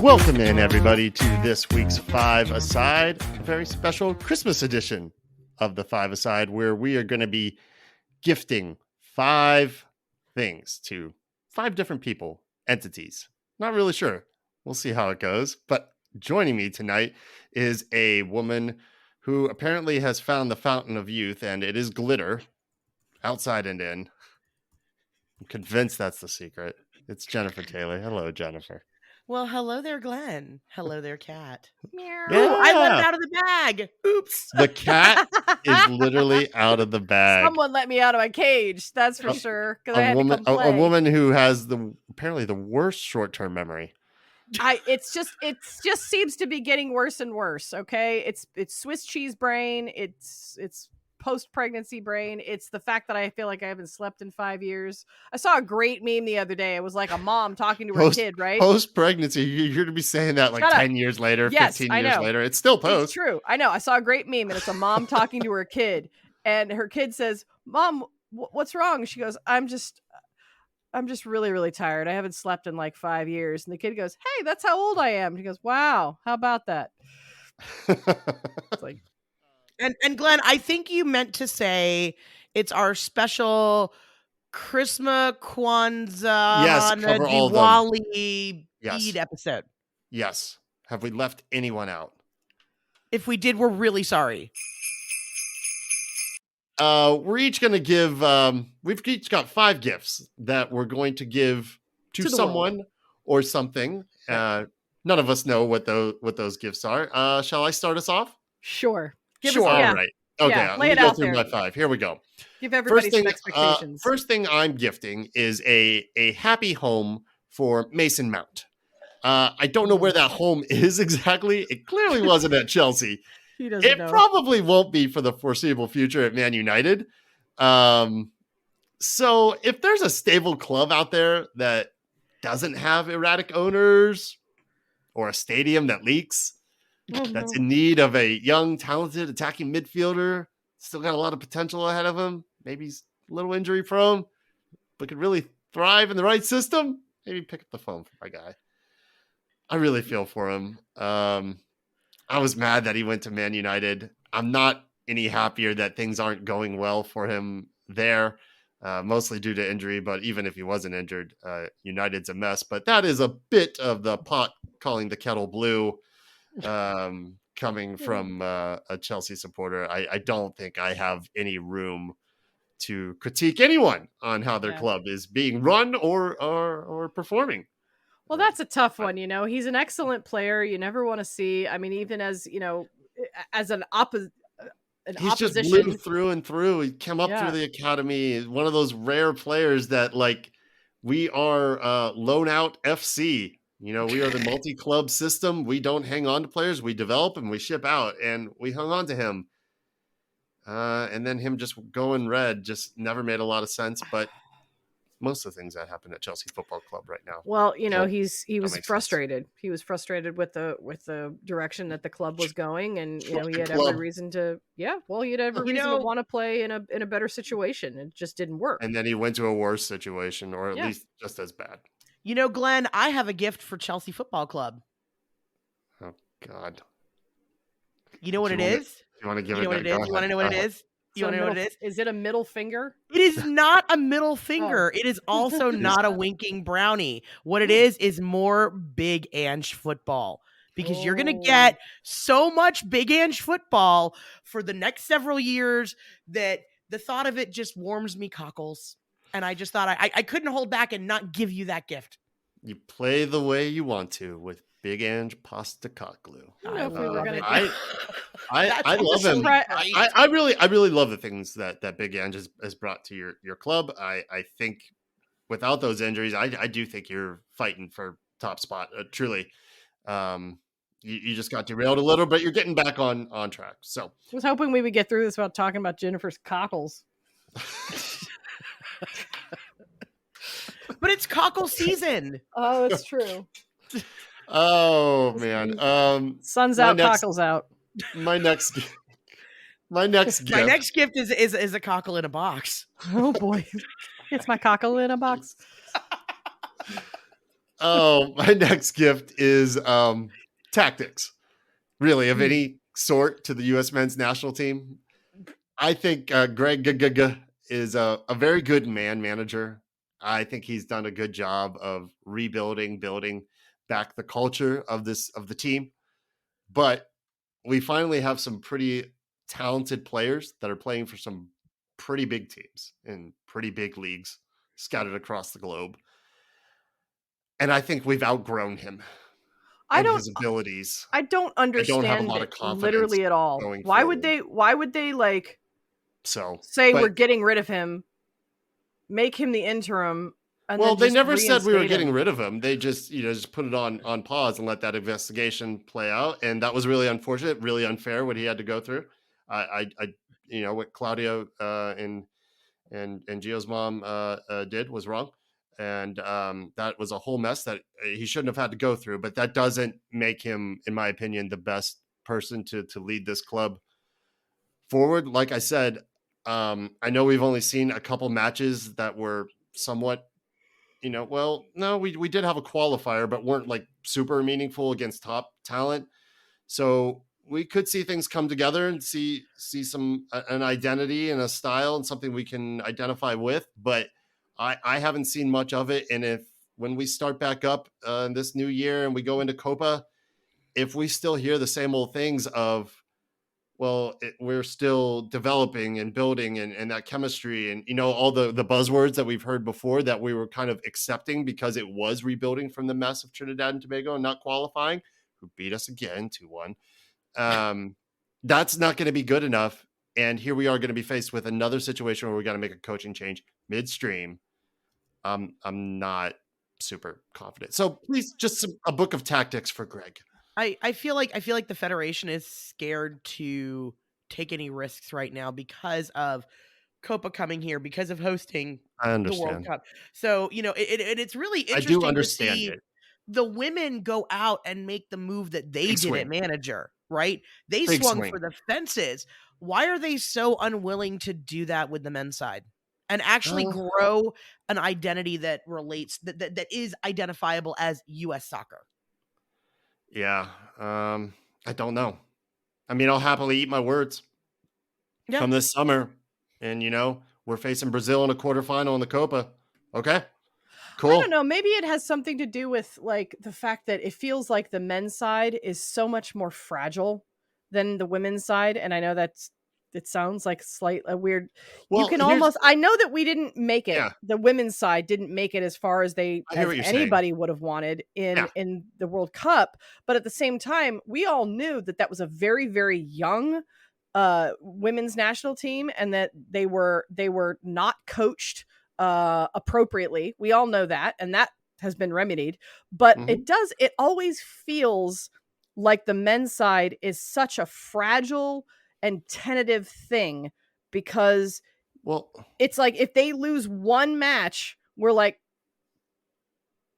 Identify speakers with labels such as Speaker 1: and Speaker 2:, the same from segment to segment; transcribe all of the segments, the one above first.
Speaker 1: Welcome in, everybody, to this week's Five Aside, a very special Christmas edition of the Five Aside, where we are going to be gifting 5 things to 5 different people, entities. Not really sure. We'll see how it goes. But joining me tonight is a woman who apparently has found the fountain of youth, and it is glitter, outside and in. I'm convinced that's the secret. It's Jennifer Taylor. Hello, Jennifer.
Speaker 2: Well, hello there, Glenn. Hello there, cat. Meow.
Speaker 1: Yeah.
Speaker 2: Ooh, I let it out of the bag. Oops.
Speaker 1: The cat is literally out of the bag.
Speaker 3: Someone let me out of my cage. That's for sure. Because I had to come play.
Speaker 1: A woman who has apparently the worst short-term memory.
Speaker 3: It just seems to be getting worse and worse. Okay, it's Swiss cheese brain. It's post-pregnancy brain. It's the fact that I feel like I haven't slept in 5 years. I saw a great meme the other day. It was like a mom talking to her kid, right?
Speaker 1: Post-pregnancy, you're going to be saying that like 10 years later,
Speaker 3: yes,
Speaker 1: 15 years later. It's still post.
Speaker 3: It's true. I know. I saw a great meme, and it's a mom talking to her kid, and her kid says, "Mom, what's wrong?" She goes, I'm just really, really tired. I haven't slept in like 5 years." And the kid goes, "Hey, that's how old I am." She goes, "Wow, how about that?" It's like,
Speaker 2: And Glenn, I think you meant to say it's our special Christmas, Kwanzaa, Diwali Eid episode.
Speaker 1: Yes. Have we left anyone out?
Speaker 2: If we did, we're really sorry.
Speaker 1: We're each going to give, we've each got 5 gifts that we're going to give to someone or something. None of us know what those gifts are. Shall I start us off?
Speaker 3: Sure.
Speaker 1: All right. Okay.
Speaker 3: Yeah,
Speaker 1: let me go through my 5. Here we go.
Speaker 3: Give everybody some expectations.
Speaker 1: First thing I'm gifting is a happy home for Mason Mount. I don't know where that home is exactly. It clearly wasn't at Chelsea.
Speaker 3: He doesn't know.
Speaker 1: Probably won't be for the foreseeable future at Man United. So if there's a stable club out there that doesn't have erratic owners or a stadium that leaks, that's in need of a young, talented, attacking midfielder, still got a lot of potential ahead of him, maybe he's a little injury prone, but could really thrive in the right system, maybe pick up the phone for my guy. I really feel for him. I was mad that he went to Man United. I'm not any happier that things aren't going well for him there, mostly due to injury. But even if he wasn't injured, United's a mess. But that is a bit of the pot calling the kettle blue coming from a Chelsea supporter. I don't think I have any room to critique anyone on how their club is being run or performing.
Speaker 3: Well, that's a tough one. He's an excellent player. You never want to see. I mean, even as as an opposition,
Speaker 1: he's just blue through and through. He came up through the academy. One of those rare players that we are loan out FC. We are the multi-club system. We don't hang on to players. We develop and we ship out, and we hung on to him. And then him just going red just never made a lot of sense. But most of the things that happen at Chelsea Football Club right now.
Speaker 3: Well, he was frustrated. Sense. He was frustrated with the direction that the club was going, and he had every reason to. Yeah, well, he had every reason to want to play in a better situation. It just didn't work.
Speaker 1: And then he went to a worse situation, or at least just as bad.
Speaker 2: Glenn, I have a gift for Chelsea Football Club.
Speaker 1: Oh God!
Speaker 2: You know what it is?
Speaker 1: You want to give it?
Speaker 2: You want to know what it is? You want to know what it is?
Speaker 3: Is it a middle finger?
Speaker 2: It is not a middle finger. It is also not a winking brownie. What it is more Big Ange football. Because you're going to get so much Big Ange football for the next several years that the thought of it just warms me cockles. And I just thought I couldn't hold back and not give you that gift.
Speaker 1: You play the way you want to with Big Ange Postecoglou.
Speaker 3: I
Speaker 1: love him. I really love the things that Big Ange has brought to your club. I think without those injuries, I do think you're fighting for top spot. Truly, you just got derailed a little, but you're getting back on track. So
Speaker 3: I was hoping we would get through this without talking about Jennifer's cockles.
Speaker 2: But it's cockle season.
Speaker 3: Oh, it's true.
Speaker 1: Oh man.
Speaker 3: Sun's out, cockles out.
Speaker 1: My next gift. My next
Speaker 2: gift is a cockle in a box.
Speaker 3: Oh boy. It's my cockle in a box.
Speaker 1: Oh, my next gift is tactics, really, of any sort to the U.S. men's national team. I think Greg is a very good manager. I think he's done a good job of rebuilding, building back the culture of the team. But we finally have some pretty talented players that are playing for some pretty big teams in pretty big leagues scattered across the globe. And I think we've outgrown him
Speaker 3: I
Speaker 1: and
Speaker 3: don't
Speaker 1: his abilities.
Speaker 3: I don't
Speaker 1: I don't have a
Speaker 3: understand
Speaker 1: lot
Speaker 3: it
Speaker 1: of confidence
Speaker 3: literally at all.
Speaker 1: going
Speaker 3: Why would
Speaker 1: forward.
Speaker 3: they like
Speaker 1: So,
Speaker 3: say we're
Speaker 1: but
Speaker 3: getting rid of him, make him the interim, and
Speaker 1: well,
Speaker 3: then
Speaker 1: they
Speaker 3: just
Speaker 1: never said we were
Speaker 3: reinstate
Speaker 1: getting
Speaker 3: him?
Speaker 1: rid of him. They just, just put it on pause and let that investigation play out. And that was really unfortunate, really unfair what he had to go through. What Claudio and Gio's mom did was wrong, and that was a whole mess that he shouldn't have had to go through. But that doesn't make him, in my opinion, the best person to lead this club forward. Like I said, I know we've only seen a couple matches that were somewhat, well, no, we did have a qualifier, but weren't like super meaningful against top talent. So we could see things come together and see some an identity and a style and something we can identify with. But I haven't seen much of it. And if when we start back up this new year and we go into Copa, if we still hear the same old things of, well, we're still developing and building and that chemistry and, all the buzzwords that we've heard before that we were kind of accepting because it was rebuilding from the mess of Trinidad and Tobago and not qualifying, who beat us again 2-1. That's not going to be good enough. And here we are going to be faced with another situation where we got to make a coaching change midstream. I'm not super confident. So please, just a book of tactics for Greg.
Speaker 2: I feel like the Federation is scared to take any risks right now because of Copa coming here, because of hosting
Speaker 1: I
Speaker 2: the
Speaker 1: understand.
Speaker 2: World Cup. So, it's really
Speaker 1: I
Speaker 2: interesting
Speaker 1: do
Speaker 2: to
Speaker 1: understand
Speaker 2: see
Speaker 1: it.
Speaker 2: the women go out and make the move that they
Speaker 1: Big
Speaker 2: did
Speaker 1: swing.
Speaker 2: at manager, right? They
Speaker 1: Big
Speaker 2: swung
Speaker 1: swing.
Speaker 2: for the fences. Why are they so unwilling to do that with the men's side and actually grow an identity that relates that is identifiable as US soccer?
Speaker 1: Yeah. I don't know. I mean, I'll happily eat my words from this summer. And, we're facing Brazil in a quarterfinal in the Copa. Okay. Cool.
Speaker 3: I don't know. Maybe it has something to do with like the fact that it feels like the men's side is so much more fragile than the women's side. And I know it sounds like a weird.
Speaker 1: Well,
Speaker 3: you can almost. I know that we didn't make it.
Speaker 1: Yeah.
Speaker 3: The women's side didn't make it as far as
Speaker 1: I hear what you're
Speaker 3: anybody would have wanted in the World Cup. But at the same time, we all knew that was a very, very young women's national team, and that they were not coached appropriately. We all know that, and that has been remedied. But it always feels like the men's side is such a fragile and tentative thing, because it's like if they lose one match, we're like,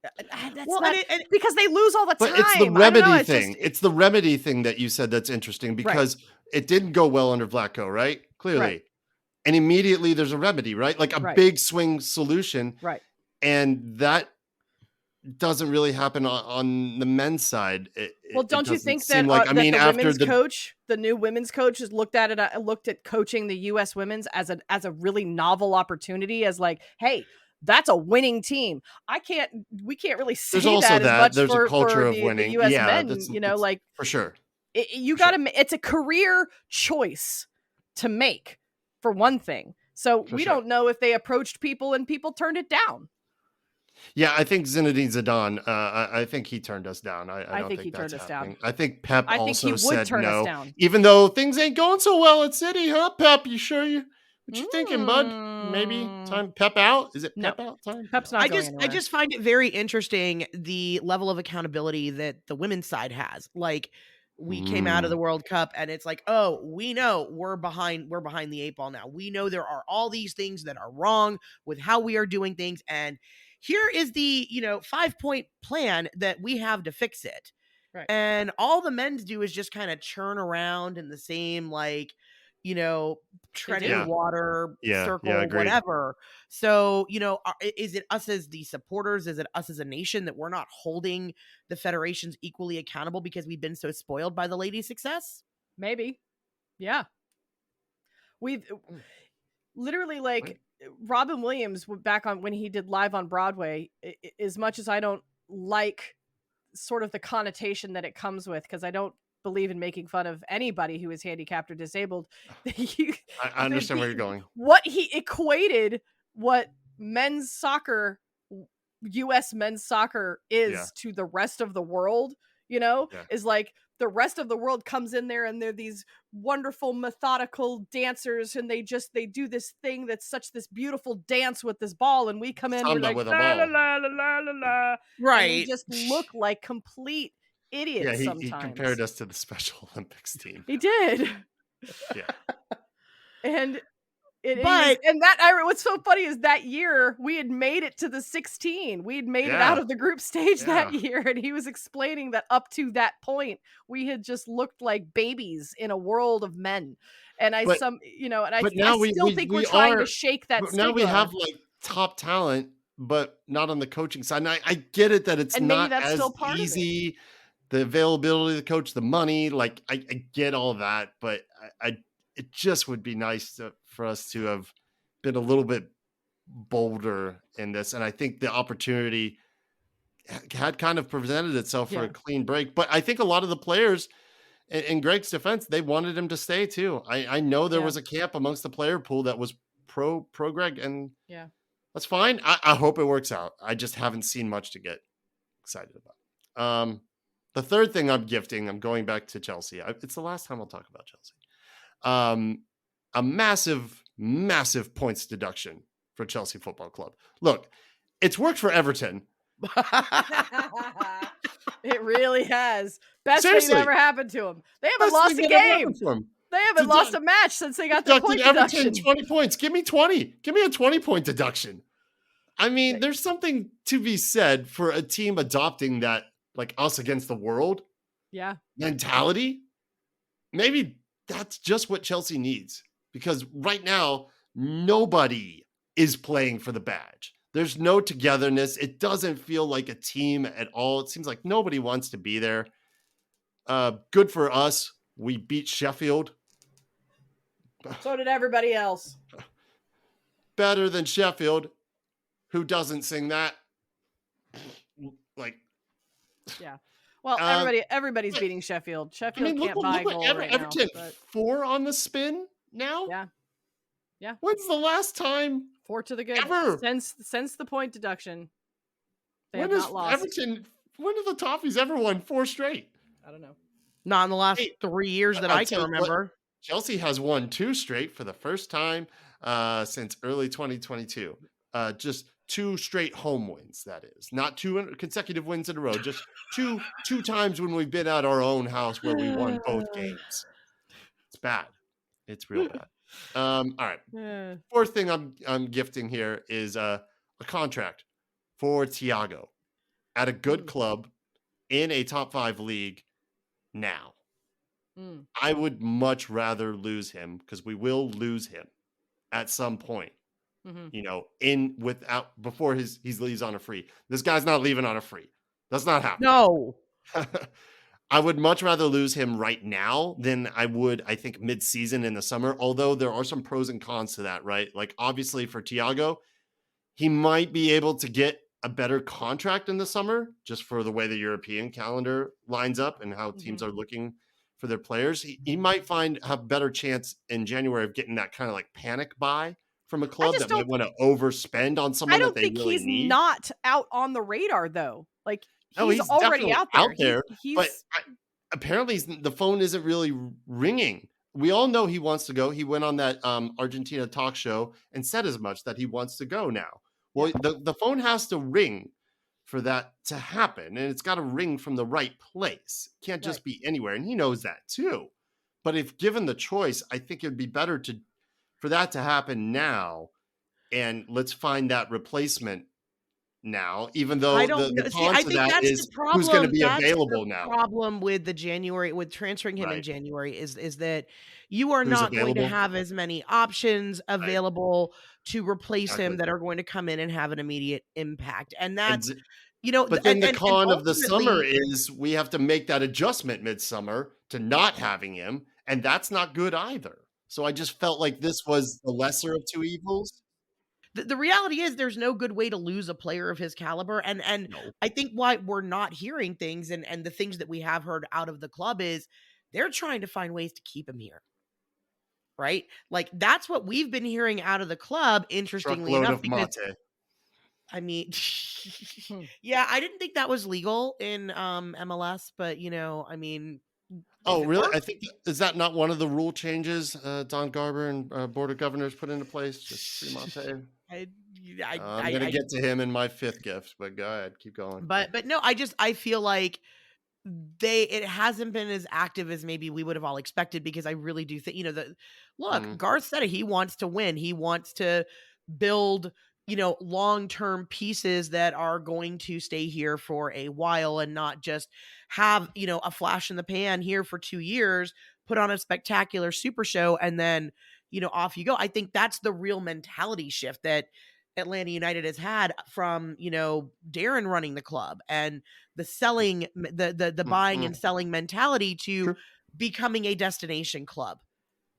Speaker 3: because they lose all the time.
Speaker 1: But it's the remedy thing. It's the remedy thing that you said that's interesting, because it didn't go well under Vlatko, right? Clearly.
Speaker 3: Right.
Speaker 1: And immediately there's a remedy, right? Like a big swing solution.
Speaker 3: Right.
Speaker 1: And that doesn't really happen on the men's side.
Speaker 3: Don't you think that, the new women's coach has looked at coaching the U.S. women's as a really novel opportunity, as like, hey, that's a winning team. We can't really say
Speaker 1: there's also
Speaker 3: that as much
Speaker 1: there's
Speaker 3: for,
Speaker 1: a culture
Speaker 3: for
Speaker 1: of
Speaker 3: the,
Speaker 1: winning.
Speaker 3: the U.S.
Speaker 1: Yeah,
Speaker 3: men, like
Speaker 1: for sure.
Speaker 3: It's a career choice to make, for one thing. So we don't know if they approached people and people turned it down.
Speaker 1: Yeah, I think Zinedine Zidane, I think he turned us down. I don't think
Speaker 3: he turned us down.
Speaker 1: I think Pep also said
Speaker 3: turn
Speaker 1: no.
Speaker 3: us down.
Speaker 1: Even though things ain't going so well at City, huh, Pep? You sure what you thinking, bud? Maybe time Pep out? Is it Pep out time?
Speaker 3: Pep's not going anywhere.
Speaker 2: I just find it very interesting the level of accountability that the women's side has. Like, we came out of the World Cup and it's like, oh, we know we're behind the 8 ball now. We know there are all these things that are wrong with how we are doing things, and here is the 5-point plan that we have to fix it.
Speaker 3: Right.
Speaker 2: And all the men do is just kind of churn around in the same, like, treading
Speaker 1: Yeah.
Speaker 2: water,
Speaker 1: Yeah,
Speaker 2: circle,
Speaker 1: agreed.
Speaker 2: whatever. So, is it us as the supporters? Is it us as a nation that we're not holding the federations equally accountable because we've been so spoiled by the ladies' success?
Speaker 3: Maybe. Yeah. We've literally, like, Robin Williams back on when he did Live on Broadway, as much as I don't like sort of the connotation that it comes with, because I don't believe in making fun of anybody who is handicapped or disabled.
Speaker 1: I understand where you're going.
Speaker 3: What he equated what men's soccer, U.S. men's soccer is to the rest of the world, is like the rest of the world comes in there and they're these wonderful methodical dancers and they do this thing that's this beautiful dance with this ball, and we come in, we're like la la la la la la la,
Speaker 2: right?
Speaker 3: And we just look like complete idiots.
Speaker 1: Yeah,
Speaker 3: sometimes
Speaker 1: he compared us to the Special Olympics team.
Speaker 3: He did.
Speaker 1: Yeah.
Speaker 3: And what's so funny is that year we had made it to the 16. We had made it out of the group stage that year, and he was explaining that up to that point we had just looked like babies in a world of men. And I still think we're trying to shake that stigma.
Speaker 1: Now we have like top talent, but not on the coaching side. And I get it that it's not as easy. The availability of the coach, the money, like I get all that, but it just would be nice for us to have been a little bit bolder in this. And I think the opportunity had kind of presented itself for a clean break. But I think a lot of the players, in Greg's defense, they wanted him to stay too. I know there was a camp amongst the player pool that was pro Greg, and that's fine. I hope it works out. I just haven't seen much to get excited about. The third thing I'm going back to Chelsea. It's the last time I'll talk about Chelsea. A massive, massive points deduction for Chelsea Football Club. Look, it's worked for Everton.
Speaker 3: It really has. Best thing that ever happened to them. They haven't lost a game. They haven't lost a match since they got their point deduction.
Speaker 1: Everton 20 points. Give me 20. Give me a 20-point deduction. I mean, there's something to be said for a team adopting that, like, us against the world mentality. Maybe that's just what Chelsea needs, because right now nobody is playing for the badge. There's no togetherness. It doesn't feel like a team at all. It seems like nobody wants to be there. Good for us. We beat Sheffield.
Speaker 3: So did everybody else.
Speaker 1: Better than Sheffield. Who doesn't sing that? Like,
Speaker 3: yeah. Well, everybody's beating Sheffield. Sheffield can't buy a goal right
Speaker 1: Everton
Speaker 3: now. But
Speaker 1: 4 on the spin now.
Speaker 3: Yeah.
Speaker 1: When's the last time?
Speaker 3: 4 to the good.
Speaker 1: Ever.
Speaker 3: Since the point deduction, they
Speaker 1: have not lost. Everton? When have the Toffees ever won 4 straight?
Speaker 3: I don't know.
Speaker 2: Not in the last 3 years that I can remember.
Speaker 1: Chelsea has won 2 straight for the first time since early 2022. Just 2 straight home wins, that is. Not 2 consecutive wins in a row. Just two times when we've been at our own house where we won both games. It's bad. It's real bad. All right. Fourth thing I'm gifting here is a contract for Thiago at a good club in a top 5 league now. I would much rather lose him, because we will lose him at some point. Before he leaves on a free. This guy's not leaving on a free. That's not happening.
Speaker 2: No.
Speaker 1: I would much rather lose him right now than I would, I think, mid-season in the summer. Although there are some pros and cons to that, right? Like, obviously for Thiago, he might be able to get a better contract in the summer, just for the way the European calendar lines up and how teams are looking for their players. He might have better chance in January of getting that kind of like panic buy from a club that might want to overspend on someone that they really need. I don't think he's
Speaker 3: not out on the radar, though. Like, he's already out there.
Speaker 1: But apparently the phone isn't really ringing. We all know he wants to go. He went on that Argentina talk show and said as much, that he wants to go now. Well, the phone has to ring for that to happen, and it's got to ring from the right place. It can't just be anywhere, and he knows that too. But if given the choice, I think it'd be better for that to happen now, and let's find that replacement now, even though
Speaker 2: I don't know.
Speaker 1: the
Speaker 2: See,
Speaker 1: con
Speaker 2: I
Speaker 1: to
Speaker 2: think
Speaker 1: that
Speaker 2: that's
Speaker 1: is
Speaker 2: the problem.
Speaker 1: who's going to be
Speaker 2: That's
Speaker 1: available
Speaker 2: the
Speaker 1: now.
Speaker 2: problem with with transferring him in
Speaker 1: Right.
Speaker 2: January is that you are
Speaker 1: Who's
Speaker 2: not going to
Speaker 1: available?
Speaker 2: have as many options
Speaker 1: Right.
Speaker 2: available to replace him
Speaker 1: Exactly.
Speaker 2: that are going to come in and have an immediate impact. And
Speaker 1: And
Speaker 2: that's,
Speaker 1: z-
Speaker 2: you know,
Speaker 1: But then the
Speaker 2: and
Speaker 1: con of the summer
Speaker 2: ultimately,
Speaker 1: is we have to make that adjustment midsummer to not having him, and that's not good either. So I just felt like this was the lesser of two evils.
Speaker 2: the reality is there's no good way to lose a player of his caliber. And
Speaker 1: No.
Speaker 2: I think why we're not hearing things and the things that we have heard out of the club is they're trying to find ways to keep him here. Right? Like that's what we've been hearing out of the club, interestingly
Speaker 1: Truckload
Speaker 2: enough,
Speaker 1: of
Speaker 2: because
Speaker 1: mate.
Speaker 2: I mean, yeah, I didn't think that was legal in MLS, but I mean, if
Speaker 1: Oh,
Speaker 2: it
Speaker 1: really?
Speaker 2: works,
Speaker 1: I think is that not one of the rule changes Don Garber and Board of Governors put into place? Just free mate.
Speaker 2: I,
Speaker 1: I'm gonna get to him in my fifth gift, but go ahead, keep going.
Speaker 2: but no, I feel like it hasn't been as active as maybe we would have all expected, because I really do think, look, Garth said it, he wants to win. He wants to build, long-term pieces that are going to stay here for a while and not just have, a flash in the pan here for 2 years, put on a spectacular super show, and then, off you go. I think that's the real mentality shift that Atlanta United has had from, Darren running the club and the selling, the buying and selling mentality to
Speaker 1: True.
Speaker 2: becoming a destination club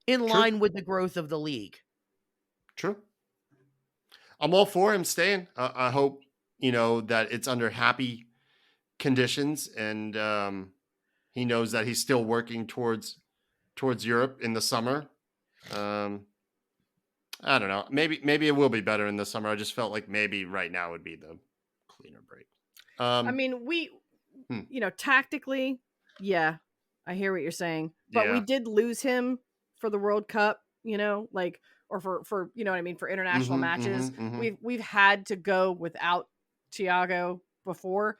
Speaker 2: in
Speaker 1: True.
Speaker 2: line with the growth of the league.
Speaker 1: True. I'm all for him staying. I hope, that it's under happy conditions and he knows that he's still working towards Europe in the summer. I don't know. Maybe it will be better in the summer. I just felt like maybe right now would be the cleaner break.
Speaker 3: I mean, tactically, yeah, I hear what you're saying, but we did lose him for the World Cup, or for you know what I mean, for international matches. We've had to go without Thiago before.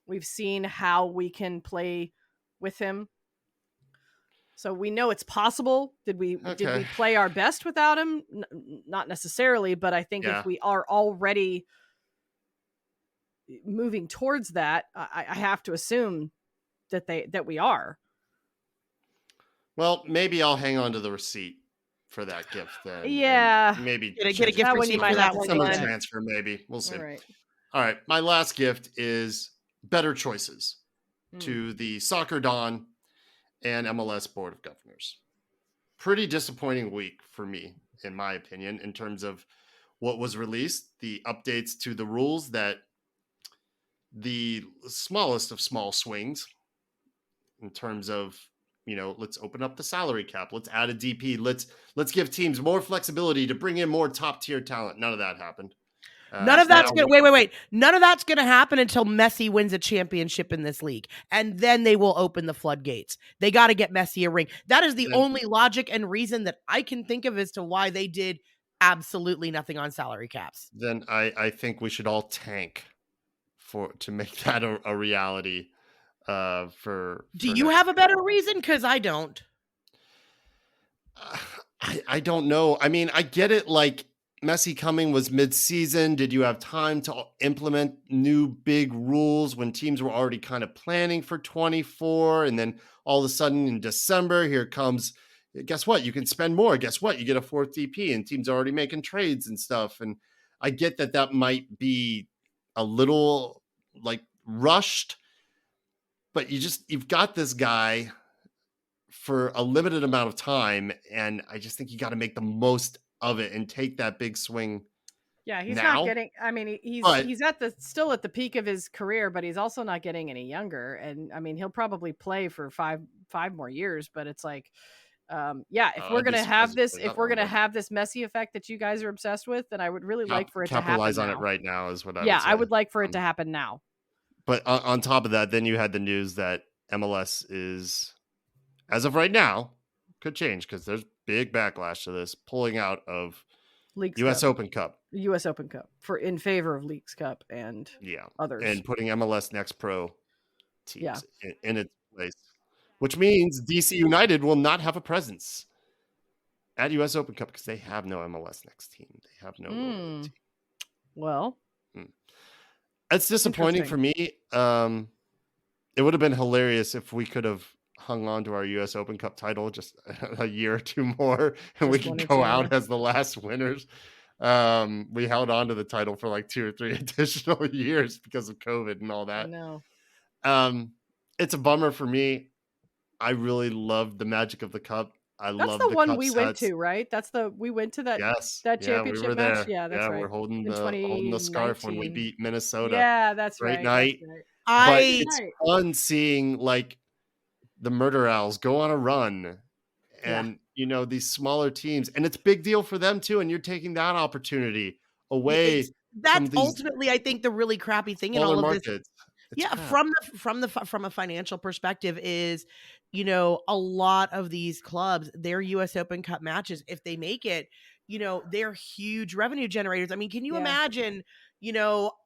Speaker 3: We've seen how we can play with him. So we know it's possible. Did we play our best without him? Not necessarily, but I think if we are already moving towards that, I have to assume that we are.
Speaker 1: Well, maybe I'll hang on to the receipt for that gift then.
Speaker 3: Yeah.
Speaker 1: Maybe
Speaker 2: get a gift receipt for that one.
Speaker 1: Summer transfer, maybe. We'll see. All right. My last gift is better choices to the Soccer Don and MLS Board of Governors. Pretty disappointing week for me, in my opinion, in terms of what was released, the updates to the rules, that the smallest of small swings in terms of, let's open up the salary cap. Let's add a DP. Let's give teams more flexibility to bring in more top tier talent. None of that happened.
Speaker 2: None of that's going to wait. None of that's going to happen until Messi wins a championship in this league. And then they will open the floodgates. They got to get Messi a ring. That is the only logic and reason that I can think of as to why they did absolutely nothing on salary caps.
Speaker 1: Then I think we should all tank to make that a reality. Do
Speaker 2: you have a better reason? Because I don't.
Speaker 1: I don't know. I mean, I get it. Like, Messi coming was mid-season. Did you have time to implement new big rules when teams were already kind of planning for 24? And then all of a sudden in December, here comes, guess what? You can spend more. Guess what? You get a fourth DP and teams are already making trades and stuff. And I get that might be a little like rushed, but you've got this guy for a limited amount of time. And I just think you got to make the most of it and take that big swing.
Speaker 3: Yeah, he's
Speaker 1: now.
Speaker 3: not getting. I mean, he's still at the peak of his career, but he's also not getting any younger. And I mean, he'll probably play for five more years. But it's like, if we're gonna have this, Messi effect that you guys are obsessed with, then I would really like for it to happen.
Speaker 1: Capitalize on it right now is what I would say.
Speaker 3: I would like for it to happen now.
Speaker 1: But on top of that, then you had the news that MLS is, as of right now, could change because there's big backlash to this, pulling out of US Open Cup in favor of Leagues Cup and others, and putting MLS Next Pro teams in its place, which means DC United will not have a presence at US Open Cup because they have no MLS Next team. They have no team.
Speaker 3: Well,
Speaker 1: It's disappointing for me. It would have been hilarious if we could have hung on to our U.S. Open Cup title just a year or two more, and we
Speaker 3: Just one
Speaker 1: could
Speaker 3: or
Speaker 1: go
Speaker 3: two
Speaker 1: out
Speaker 3: more.
Speaker 1: as the last winners. We held on to the title for like 2 or 3 additional years because of COVID and all
Speaker 3: I
Speaker 1: that.
Speaker 3: know.
Speaker 1: It's a bummer for me. I really loved the magic of the cup. I
Speaker 3: That's
Speaker 1: love
Speaker 3: the
Speaker 1: the
Speaker 3: one
Speaker 1: cup
Speaker 3: we went
Speaker 1: sets.
Speaker 3: to, right? We went to that
Speaker 1: Yes.
Speaker 3: that
Speaker 1: Yeah, we
Speaker 3: championship
Speaker 1: were
Speaker 3: match.
Speaker 1: there.
Speaker 3: Yeah, that's
Speaker 1: Yeah,
Speaker 3: right.
Speaker 1: we're holding
Speaker 3: In
Speaker 1: the scarf when we
Speaker 3: 2019.
Speaker 1: beat Minnesota.
Speaker 3: Yeah, that's
Speaker 1: Great
Speaker 3: right.
Speaker 1: night.
Speaker 3: That's right.
Speaker 1: But
Speaker 2: I
Speaker 1: it's
Speaker 3: Right.
Speaker 1: fun seeing like the Murder Owls go on a run
Speaker 3: Yeah.
Speaker 1: and these smaller teams, and it's a big deal for them too, and you're taking that opportunity away from
Speaker 2: That's
Speaker 1: these
Speaker 2: ultimately, I think, the really crappy thing in
Speaker 1: smaller
Speaker 2: all of this.
Speaker 1: markets. It's
Speaker 2: Yeah,
Speaker 1: crap.
Speaker 2: from a financial perspective is, a lot of these clubs, their US Open Cup matches, if they make it, they're huge revenue generators. I mean, can you
Speaker 3: Yeah.
Speaker 2: imagine,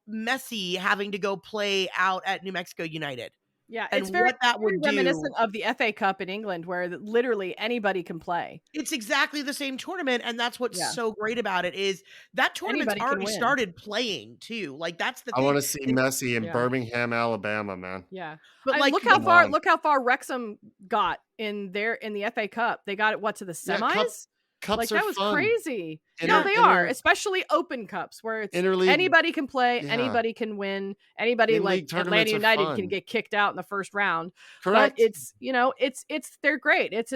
Speaker 2: Messi having to go play out at New Mexico United?
Speaker 3: Yeah,
Speaker 2: And
Speaker 3: it's very,
Speaker 2: what that
Speaker 3: very
Speaker 2: would do.
Speaker 3: reminiscent of the FA Cup in England, where literally anybody can play.
Speaker 2: It's exactly the same tournament, and that's what's
Speaker 3: Yeah.
Speaker 2: so great about it is that tournament's
Speaker 3: Anybody can
Speaker 2: already
Speaker 3: win.
Speaker 2: started playing too. Like that's the
Speaker 1: I
Speaker 2: thing.
Speaker 1: want to see Messi in
Speaker 3: Yeah.
Speaker 1: Birmingham, Alabama, man.
Speaker 3: Yeah,
Speaker 2: But
Speaker 3: I
Speaker 2: like,
Speaker 3: look
Speaker 1: come
Speaker 3: how far Wrexham got in the FA Cup. They got it to the
Speaker 1: Yeah,
Speaker 3: semis.
Speaker 1: cups
Speaker 3: Like
Speaker 1: are
Speaker 3: that was
Speaker 1: fun.
Speaker 3: crazy. No, they are, especially Open Cups where it's
Speaker 1: Interleague,
Speaker 3: anybody can play,
Speaker 1: yeah.
Speaker 3: anybody can win, anybody like
Speaker 1: In-league
Speaker 3: Atlanta
Speaker 1: tournaments are
Speaker 3: United
Speaker 1: fun.
Speaker 3: can get kicked out in the first round.
Speaker 1: Correct.
Speaker 3: But it's they're great. It's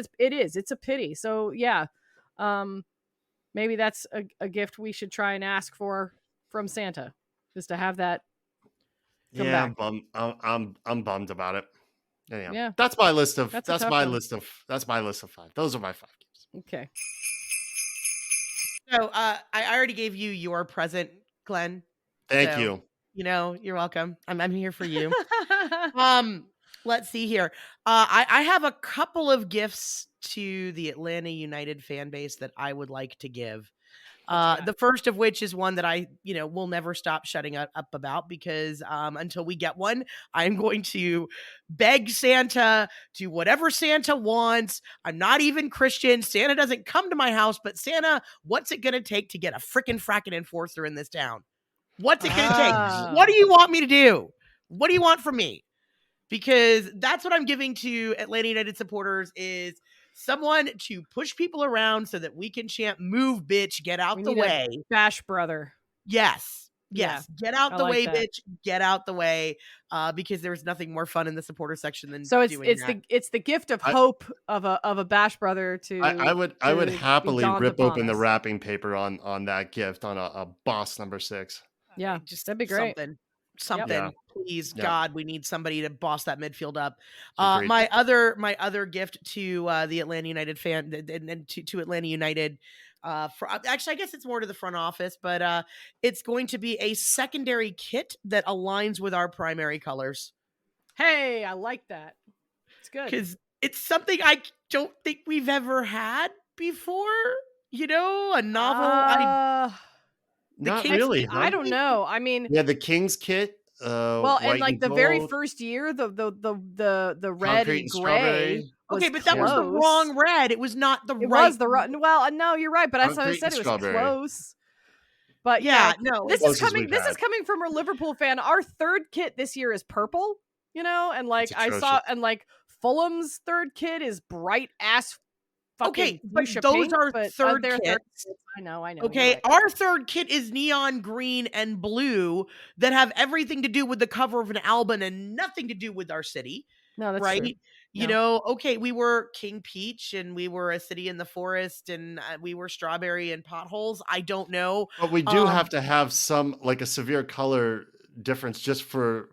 Speaker 3: a pity. So yeah, maybe that's a gift we should try and ask for from Santa, is to have that come
Speaker 1: Yeah,
Speaker 3: back.
Speaker 1: I'm bummed about it. Anyhow,
Speaker 3: Yeah.
Speaker 1: that's my list of
Speaker 3: That's a tough one.
Speaker 1: that's my list of 5. Those are my 5 games.
Speaker 3: Okay.
Speaker 2: So I already gave you your present, Glenn.
Speaker 1: Thank
Speaker 2: So,
Speaker 1: you.
Speaker 2: You're welcome. I'm here for you. Let's see here. I have a couple of gifts to the Atlanta United fan base that I would like to give. The first of which is one that I, will never stop shutting up about because until we get one, I'm going to beg Santa to whatever Santa wants. I'm not even Christian. Santa doesn't come to my house, but Santa, what's it going to take to get a frickin' frackin' enforcer in this town? What's it going to take? What do you want me to do? What do you want from me? Because that's what I'm giving to Atlanta United supporters is someone to push people around so that we can chant "Move, bitch, get out the way."
Speaker 3: Bash brother.
Speaker 2: Yes.
Speaker 3: Yeah,
Speaker 2: Get out the
Speaker 3: like
Speaker 2: way,
Speaker 3: that.
Speaker 2: bitch. Get out the way. Because there's nothing more fun in the supporter section than
Speaker 3: So
Speaker 2: doing that.
Speaker 3: it's the gift of hope of a bash brother to.
Speaker 1: I would happily rip open the
Speaker 3: us.
Speaker 1: wrapping paper on that gift on a boss number 6.
Speaker 3: Yeah,
Speaker 2: Just
Speaker 3: that'd be great.
Speaker 2: Something.
Speaker 1: Yeah.
Speaker 2: Please,
Speaker 1: Yep.
Speaker 2: God, we need somebody to boss that midfield up.
Speaker 1: Agreed.
Speaker 2: My other gift to the Atlanta United fan and to Atlanta United, actually, I guess it's more to the front office, but it's going to be a secondary kit that aligns with our primary colors.
Speaker 3: Hey, I like that. It's good
Speaker 2: because it's something I don't think we've ever had before. A novel.
Speaker 1: Not really. Huh?
Speaker 3: I don't know. I mean,
Speaker 1: yeah, the King's kit.
Speaker 3: Well, and like the very
Speaker 1: gold,
Speaker 3: first year, the red
Speaker 1: concrete
Speaker 3: and
Speaker 1: strawberry.
Speaker 3: gray. Was
Speaker 2: okay, but that was the
Speaker 3: close.
Speaker 2: wrong red. It was not the
Speaker 3: It
Speaker 2: right.
Speaker 3: was the right. Well, no, you're right. But that's what I
Speaker 1: Concrete
Speaker 3: said.
Speaker 1: and
Speaker 3: It was
Speaker 1: strawberry.
Speaker 3: close. But
Speaker 2: Yeah, no.
Speaker 3: this
Speaker 1: Close
Speaker 3: is
Speaker 1: as
Speaker 3: coming.
Speaker 1: we've
Speaker 3: This
Speaker 1: had.
Speaker 3: is coming from a Liverpool fan. Our third kit this year is purple. And like
Speaker 1: It's
Speaker 3: I saw,
Speaker 1: atrocious.
Speaker 3: and like Fulham's third kit is bright ass.
Speaker 2: Okay, but
Speaker 3: fuchsia
Speaker 2: those
Speaker 3: pink,
Speaker 2: are
Speaker 3: but
Speaker 2: third
Speaker 3: they're
Speaker 2: kits.
Speaker 3: I know.
Speaker 2: Okay,
Speaker 3: you're right.
Speaker 2: our third kit is neon green and blue that have everything to do with the cover of an album and nothing to do with our city.
Speaker 3: No, that's
Speaker 2: right.
Speaker 3: true.
Speaker 2: Okay, we were King Peach and we were a city in the forest and we were strawberry and potholes. I don't know.
Speaker 1: But we do have to have some like a severe color difference just for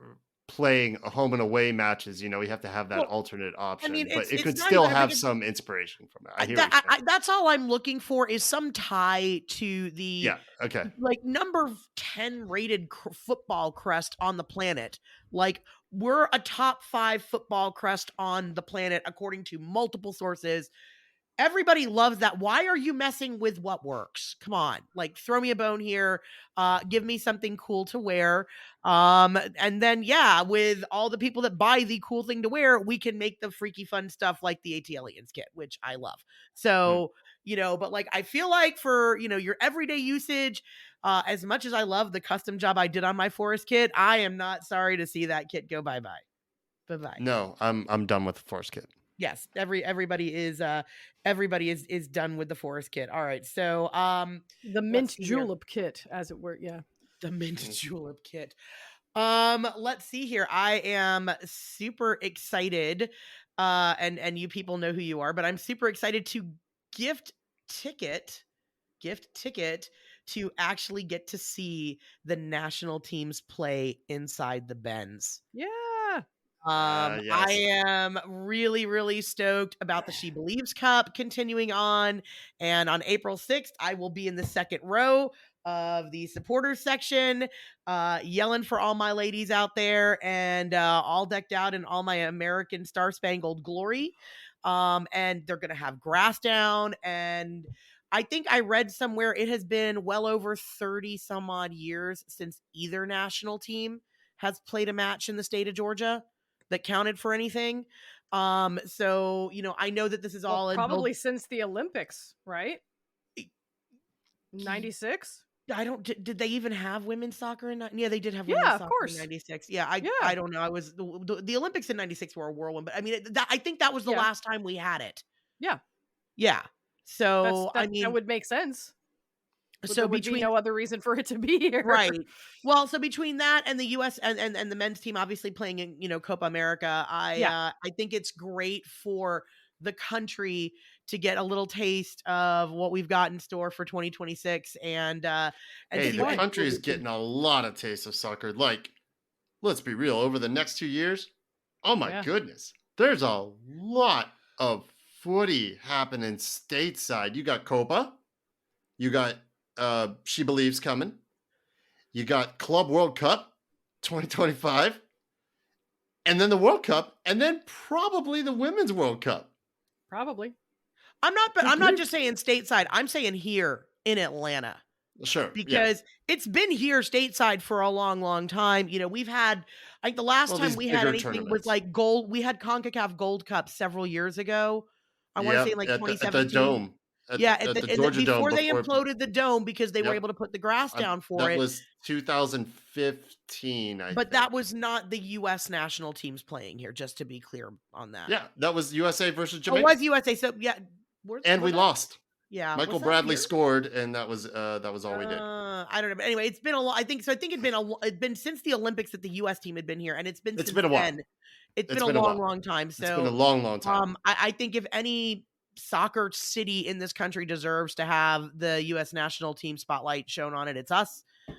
Speaker 1: playing home and away matches. We have to have that alternate option. But it could still have some inspiration from it. I hear what you're saying.
Speaker 2: That's all I'm looking for is some tie to the
Speaker 1: Yeah. Okay.
Speaker 2: like number 10 rated football crest on the planet. Like we're a top 5 football crest on the planet according to multiple sources. Everybody loves that. Why are you messing with what works? Come on, like throw me a bone here. Give me something cool to wear. And then with all the people that buy the cool thing to wear, we can make the freaky fun stuff like the AT Aliens kit, which I love. So but like I feel like for, your everyday usage, as much as I love the custom job I did on my forest kit, I am not sorry to see that kit go bye-bye. Bye-bye.
Speaker 1: No, I'm done with the forest kit.
Speaker 2: Yes, everybody is done with the forest kit. All right. So,
Speaker 3: The
Speaker 2: let's
Speaker 3: mint
Speaker 2: see here.
Speaker 3: julep kit, as it were. Yeah.
Speaker 2: The mint julep kit. Let's see here. I am super excited. And you people know who you are, but I'm super excited to gift ticket to actually get to see the national teams play inside the Benz.
Speaker 3: Yeah.
Speaker 2: I
Speaker 1: Yes.
Speaker 2: am really, really stoked about the She Believes Cup continuing on. And on April 6th, I will be in the second row of the supporters section, yelling for all my ladies out there and all decked out in all my American Star Spangled glory. And they're going to have grass down. And I think I read somewhere it has been well over 30 some odd years since either national team has played a match in the state of Georgia that counted for anything. So, I know that this is all
Speaker 3: probably since the Olympics, right? 96?
Speaker 2: I don't. Did they even have women's soccer in? Yeah, they did have
Speaker 3: Yeah,
Speaker 2: women's
Speaker 3: of
Speaker 2: soccer
Speaker 3: course.
Speaker 2: in '96. Yeah, I don't know. I was the Olympics in '96 were a whirlwind, but I mean, I think that was the last time we had it.
Speaker 3: Yeah.
Speaker 2: Yeah. So I mean,
Speaker 3: that would make sense.
Speaker 2: So
Speaker 3: there would be no other reason for it to be here,
Speaker 2: right? Well, so between that and the U.S. and the men's team obviously playing in Copa America, I think it's great for the country to get a little taste of what we've got in store for 2026. And
Speaker 1: hey, the country is getting a lot of taste of soccer. Like, let's be real, over the next 2 years, oh my goodness, there's a lot of footy happening stateside. You got Copa, you got She Believes coming, you got Club World Cup 2025, and then the World Cup, and then probably the Women's World Cup.
Speaker 3: Probably.
Speaker 2: I'm not just saying stateside. I'm saying here in Atlanta.
Speaker 1: Sure.
Speaker 2: Because it's been here stateside for a long, long time. We've had, I think the last time we had anything was like gold. We had CONCACAF Gold Cup several years ago. I want to say in like 2017.
Speaker 1: At the Dome.
Speaker 2: At the Georgia Dome. Before they imploded the Dome because they were able to put the grass down for it.
Speaker 1: That was 2015,
Speaker 2: But that was not the U.S. national teams playing here, just to be clear on that.
Speaker 1: Yeah, that was USA versus Jamaica.
Speaker 2: It was USA, so yeah.
Speaker 1: And we lost.
Speaker 2: Yeah,
Speaker 1: Michael Bradley scored, and that was all we did.
Speaker 2: I don't know, but anyway, it's been a lot. I think it'd been since the Olympics that the U.S. team had been here, and it's been
Speaker 1: a while.
Speaker 2: It's been a long time. So
Speaker 1: it's been a long time.
Speaker 2: I think if any soccer city in this country deserves to have the U.S. national team spotlight shown on it, it's us.
Speaker 1: We've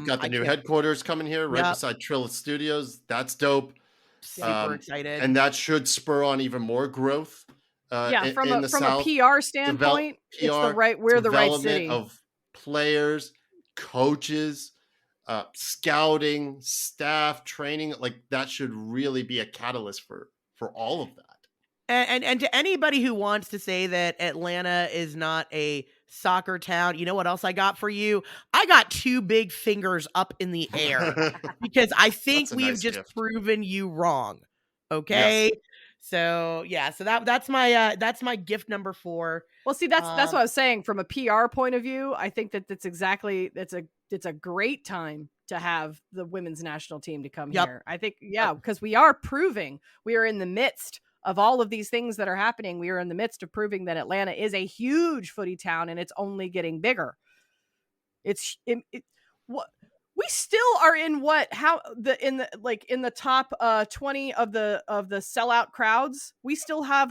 Speaker 1: got the new headquarters coming here right beside Trilla Studios. That's dope.
Speaker 2: Super excited,
Speaker 1: and that should spur on even more growth.
Speaker 3: From a PR standpoint, we're the right city
Speaker 1: of players, coaches, scouting, staff, training. Like that should really be a catalyst for all of that.
Speaker 2: And to anybody who wants to say that Atlanta is not a soccer town, you know what else I got for you? I got 2 big fingers up in the air because I think we've just proven you wrong. Okay. Yes. So that's my gift number 4.
Speaker 3: Well, see, that's what I was saying from a PR point of view. I think that it's a great time to have the women's national team to come here. I think, because we are proving we are in the midst of all of these things that are happening. We are in the midst of proving that Atlanta is a huge footy town and it's only getting bigger. We still are in in the top 20 of the sellout crowds. We still have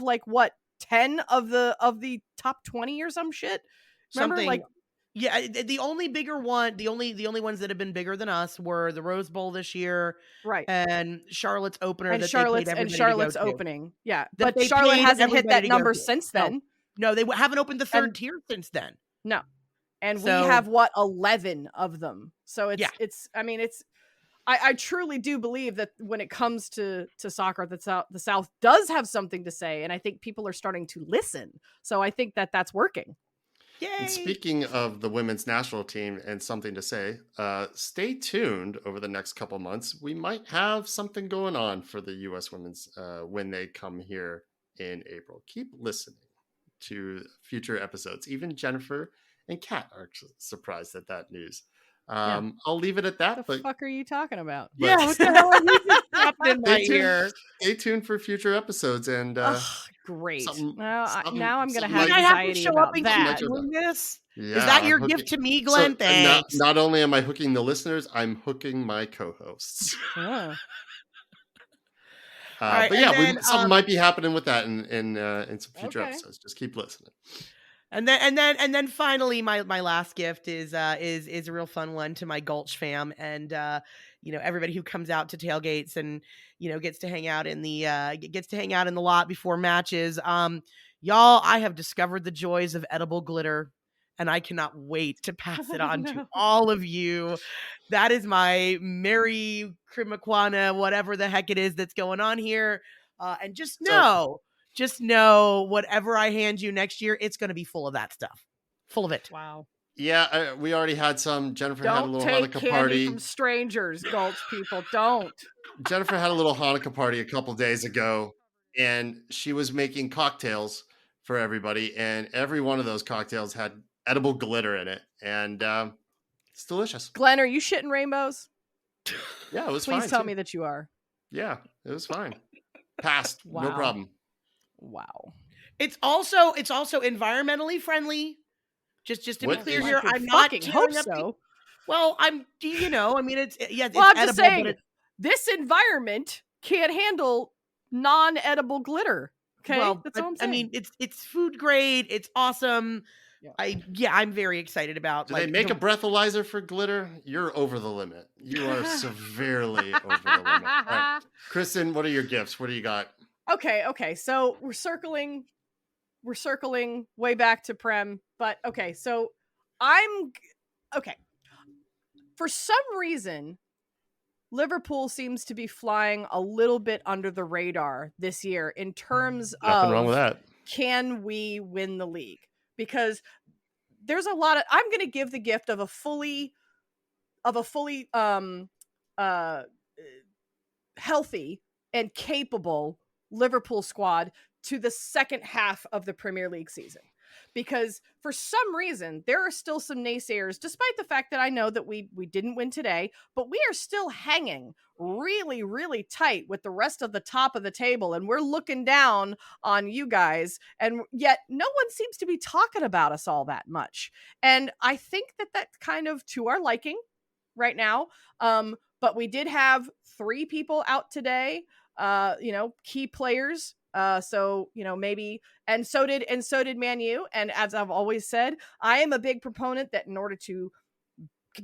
Speaker 3: 10 of the top 20 or some shit. Remember,
Speaker 2: the only bigger one, the only ones that have been bigger than us were the Rose Bowl this year,
Speaker 3: right?
Speaker 2: And Charlotte's opener,
Speaker 3: and Charlotte's opening, but Charlotte hasn't hit that number since then.
Speaker 2: No, they haven't opened the third tier since then.
Speaker 3: No. And we have 11 of them. So I truly do believe that when it comes to soccer, the South does have something to say. And I think people are starting to listen. So I think that that's working.
Speaker 2: Yay.
Speaker 1: And speaking of the women's national team and something to say, stay tuned over the next couple months. We might have something going on for the U.S. women's when they come here in April. Keep listening. to future episodes. Even Jennifer and Kat are surprised at that news. I'll leave it at that.
Speaker 3: What the fuck are you talking about?
Speaker 2: Yeah, what the hell are you just dropping in my ear?
Speaker 1: Stay tuned for future episodes and
Speaker 3: great.
Speaker 1: something-
Speaker 3: Now
Speaker 1: something-
Speaker 3: I'm gonna
Speaker 1: something
Speaker 3: have
Speaker 1: like-
Speaker 2: I have to
Speaker 3: anxiety
Speaker 2: show
Speaker 3: about
Speaker 2: up and
Speaker 3: that.
Speaker 2: keep doing this?
Speaker 1: Yeah,
Speaker 2: Is that your
Speaker 1: I'm
Speaker 2: gift
Speaker 1: hooking-
Speaker 2: to me, Glenn?
Speaker 1: So,
Speaker 2: Thanks.
Speaker 1: not only am I hooking the listeners, I'm hooking my co-hosts.
Speaker 3: Yeah.
Speaker 2: right,
Speaker 1: But yeah,
Speaker 2: and then,
Speaker 1: something might be happening with that in some future
Speaker 3: Okay.
Speaker 1: episodes. Just keep listening.
Speaker 2: And then finally, my last gift is a real fun one to my Gulch fam, and everybody who comes out to tailgates and gets to hang out in the lot before matches. Y'all, I have discovered the joys of edible glitter, and I cannot wait to pass it on to all of you. That is my Merry Krimakwana, whatever the heck it is that's going on here, and just know. Just know whatever I hand you next year, it's going to be full of that stuff. Full of it.
Speaker 3: Wow.
Speaker 1: Yeah, we already had some. Jennifer had a
Speaker 3: Don't
Speaker 1: little
Speaker 3: take
Speaker 1: Hanukkah
Speaker 3: candy
Speaker 1: party.
Speaker 3: from strangers, Gulch people. Don't.
Speaker 1: Jennifer had a little Hanukkah party a couple days ago, and she was making cocktails for everybody, and every one of those cocktails had edible glitter in it, and it's delicious.
Speaker 3: Glenn, are you shitting rainbows?
Speaker 1: Yeah, it was fine.
Speaker 3: Please tell
Speaker 1: too.
Speaker 3: me that you are.
Speaker 1: Yeah, it was fine. Passed. No
Speaker 3: Wow.
Speaker 1: problem.
Speaker 3: Wow.
Speaker 2: It's also environmentally friendly. Just to be
Speaker 1: What
Speaker 2: clear
Speaker 1: is-
Speaker 2: here,
Speaker 3: I
Speaker 2: I'm not
Speaker 3: fucking hope
Speaker 2: tearing up
Speaker 3: so.
Speaker 2: Well, I mean, it's it's
Speaker 3: Well, I'm
Speaker 2: edible,
Speaker 3: just saying,
Speaker 2: but
Speaker 3: this environment can't handle non-edible glitter. Okay, that's all I'm saying.
Speaker 2: I mean, it's food grade. It's awesome.
Speaker 3: Yeah.
Speaker 2: I'm very excited about.
Speaker 1: Do they make a breathalyzer for glitter? You're over the limit. You are severely over the limit. All right. Kristen, what are your gifts? What do you got?
Speaker 3: Okay. So we're circling way back to Prem, but okay. So okay. For some reason, Liverpool seems to be flying a little bit under the radar this year in terms
Speaker 1: Nothing
Speaker 3: of
Speaker 1: wrong with that.
Speaker 3: can we win the league? Because there's a lot of, I'm going to give the gift of a fully healthy and capable Liverpool squad to the second half of the Premier League season. Because for some reason, there are still some naysayers, despite the fact that I know that we didn't win today, but we are still hanging really, really tight with the rest of the top of the table. And we're looking down on you guys. And yet no one seems to be talking about us all that much. And I think that that's kind of to our liking right now. But we did have 3 people out today, key players. So maybe, and so did Man U. And as I've always said, I am a big proponent that in order to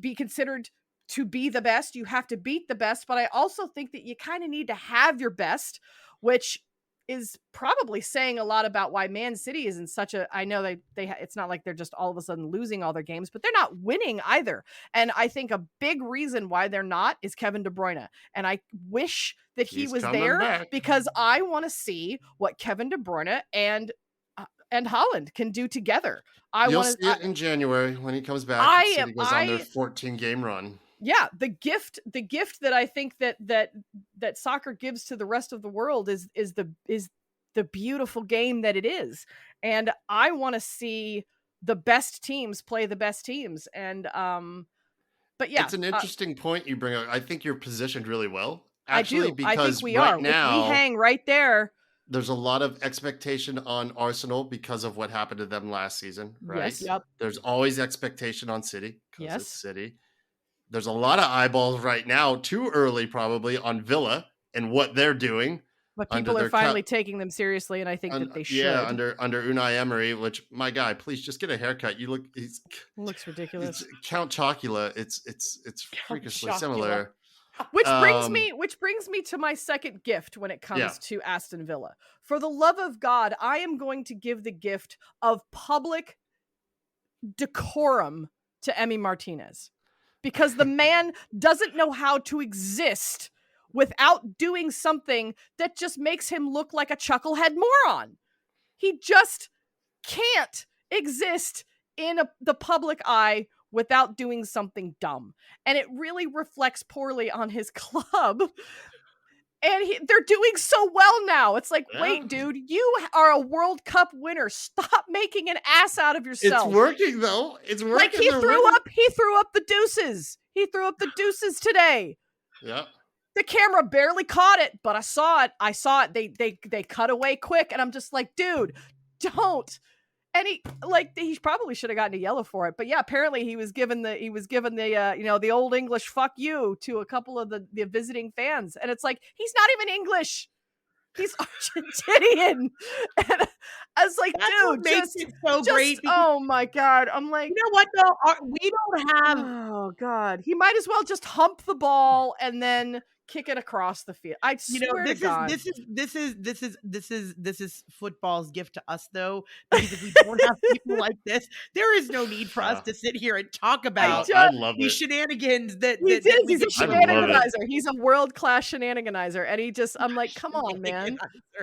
Speaker 3: be considered to be the best, you have to beat the best. But I also think that you kind of need to have your best, which is probably saying a lot about why Man City is in such a, I know it's not like they're just all of a sudden losing all their games, but they're not winning either. And I think a big reason why they're not is Kevin De Bruyne. And I wish that he
Speaker 1: He's
Speaker 3: was
Speaker 1: coming
Speaker 3: there
Speaker 1: back.
Speaker 3: because I want to see what Kevin De Bruyne and Haaland can do together.
Speaker 1: You'll see it in January when he comes back. City goes on their 14-game run.
Speaker 3: Yeah, the gift that I think that soccer gives to the rest of the world is the beautiful game that it is. And I want to see the best teams play the best teams. And but yeah,
Speaker 1: it's an interesting point you bring up. I think you're positioned really well.
Speaker 3: I
Speaker 1: Actually,
Speaker 3: do.
Speaker 1: because
Speaker 3: I think we
Speaker 1: right
Speaker 3: are.
Speaker 1: now
Speaker 3: We hang right there.
Speaker 1: There's a lot of expectation on Arsenal because of what happened to them last season, right?
Speaker 3: Yes. Yep.
Speaker 1: There's always expectation on City because
Speaker 3: Yes.
Speaker 1: it's City. There's a lot of eyeballs right now, too early probably, on Villa and what they're doing.
Speaker 3: But people are finally taking them seriously, and I think that they should.
Speaker 1: Yeah, under Unai Emery, which, my guy, please just get a haircut. You look,
Speaker 3: looks ridiculous.
Speaker 1: It's Count Chocula. It's freakishly similar.
Speaker 3: Which brings me to my second gift when it comes to Aston Villa. For the love of God, I am going to give the gift of public decorum to Emi Martinez. Because the man doesn't know how to exist without doing something that just makes him look like a chucklehead moron. He just can't exist in the public eye without doing something dumb. And it really reflects poorly on his club. And they're doing so well now. It's like,
Speaker 1: Yeah.
Speaker 3: wait, dude, you are a World Cup winner. Stop making an ass out of yourself.
Speaker 1: It's working though. It's working.
Speaker 3: Like he threw up the deuces. He threw up the deuces today.
Speaker 1: Yeah.
Speaker 3: The camera barely caught it, but I saw it. They cut away quick, and I'm just like, dude, don't. And he probably should have gotten a yellow for it, but yeah, apparently he was given the the old English fuck you to a couple of the visiting fans, and it's like, he's not even English, he's Argentinian. And I was like,
Speaker 2: That's
Speaker 3: dude,
Speaker 2: what makes it so great.
Speaker 3: Oh my god, I'm like,
Speaker 2: you know what though? We don't have.
Speaker 3: Oh god, he might as well just hump the ball and then kick it across the field. I swear to God.
Speaker 2: This is football's gift to us though, because if we don't have people like this, there is no need for us to sit here and talk about these shenanigans he's
Speaker 3: a shenaniganizer. He's a world-class shenaniganizer, and I'm like, come on, man.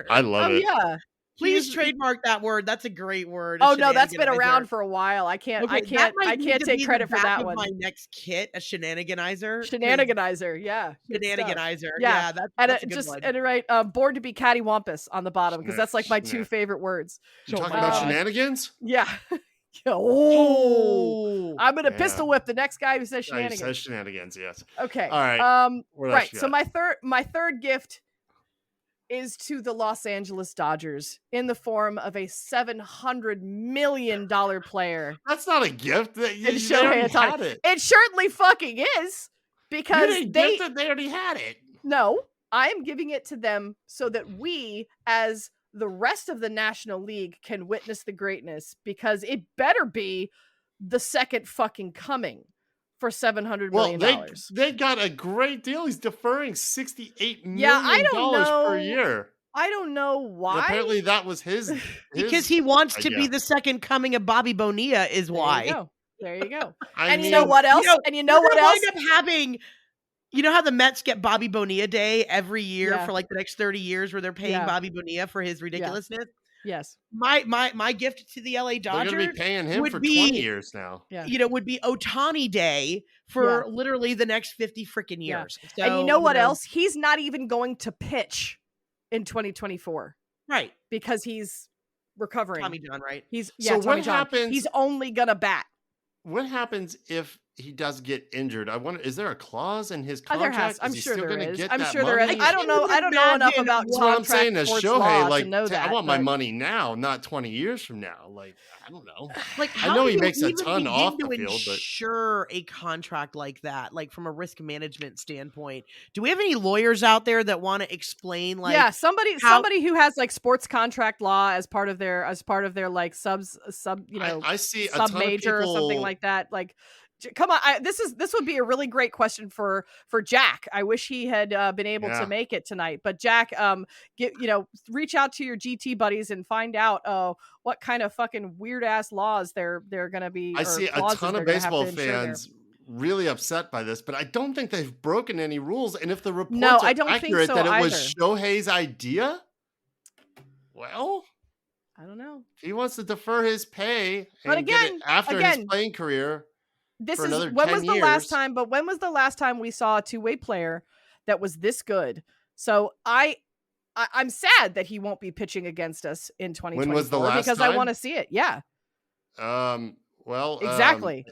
Speaker 1: I love it.
Speaker 3: Yeah.
Speaker 2: Please trademark that word. That's a great word.
Speaker 3: Oh no, that's been around for a while. I can't take credit for that one.
Speaker 2: My next kit, a shenaniganizer.
Speaker 3: Shenaniganizer, yeah.
Speaker 2: Shenaniganizer.
Speaker 3: Yeah,
Speaker 2: that's a good one.
Speaker 3: And right, born to be cattywampus on the bottom, because that's like my two favorite words.
Speaker 1: You're talking about shenanigans?
Speaker 3: Yeah. Oh, I'm gonna pistol whip the next guy who says shenanigans.
Speaker 1: He says shenanigans, yes.
Speaker 3: Okay.
Speaker 1: All right.
Speaker 3: Right. So my third gift is to the Los Angeles Dodgers in the form of a $700 million player.
Speaker 1: That's not a gift.
Speaker 3: It certainly fucking is, because
Speaker 1: they already had it.
Speaker 3: No, I am giving it to them so that we, as the rest of the National League, can witness the greatness, because it better be the second fucking coming for $700 million.
Speaker 1: They got a great deal. He's deferring $68 million per year.
Speaker 3: I don't know why.
Speaker 1: Apparently that was his
Speaker 2: because he wants to be the second coming of Bobby Bonilla is why.
Speaker 3: There you go.
Speaker 2: You know what else? Wind up having, you know how the Mets get Bobby Bonilla Day every year for like the next 30 years, where they're paying Bobby Bonilla for his ridiculousness?
Speaker 3: Yes.
Speaker 2: My gift to the LA Dodgers,
Speaker 1: they're going to be paying him for 20 years now.
Speaker 3: Yeah.
Speaker 2: Would be Ohtani Day for literally the next 50 freaking years.
Speaker 3: So, and you know what else? He's not even going to pitch in 2024.
Speaker 2: Right.
Speaker 3: Because he's recovering.
Speaker 2: Tommy John, right?
Speaker 1: So what happens?
Speaker 3: He's only going to bat.
Speaker 1: What happens if he does get injured? I wonder, is there a clause in his contract?
Speaker 3: I'm sure there is.
Speaker 1: I
Speaker 3: don't know enough about
Speaker 1: what I'm saying is
Speaker 3: Shohei, like,
Speaker 1: to know that, I want my money now, not 20 years from now. Like, I don't know.
Speaker 2: Like,
Speaker 1: I know he makes a ton off the field, but
Speaker 2: ensure a contract like that, like from a risk management standpoint. Do we have any lawyers out there that want to explain, like,
Speaker 3: somebody who has like sports contract law as part of their like sub
Speaker 1: I see
Speaker 3: sub major or something like that. Like, come on, this would be a really great question for Jack. I wish he had been able to make it tonight. But Jack, reach out to your GT buddies and find out what kind of fucking weird ass laws they're going to be.
Speaker 1: I see a ton of baseball fans really upset by this, but I don't think they've broken any rules. And if the reports are accurate that it was Shohei's idea, well,
Speaker 3: I don't know.
Speaker 1: If he wants to defer his pay and get it after his playing career. When was the last time we saw a two-way player that was this good? So I'm sad that he won't be pitching against us in 2024. When was the last
Speaker 3: because
Speaker 1: time?
Speaker 3: I want to see it. Yeah.
Speaker 1: Well,
Speaker 3: exactly.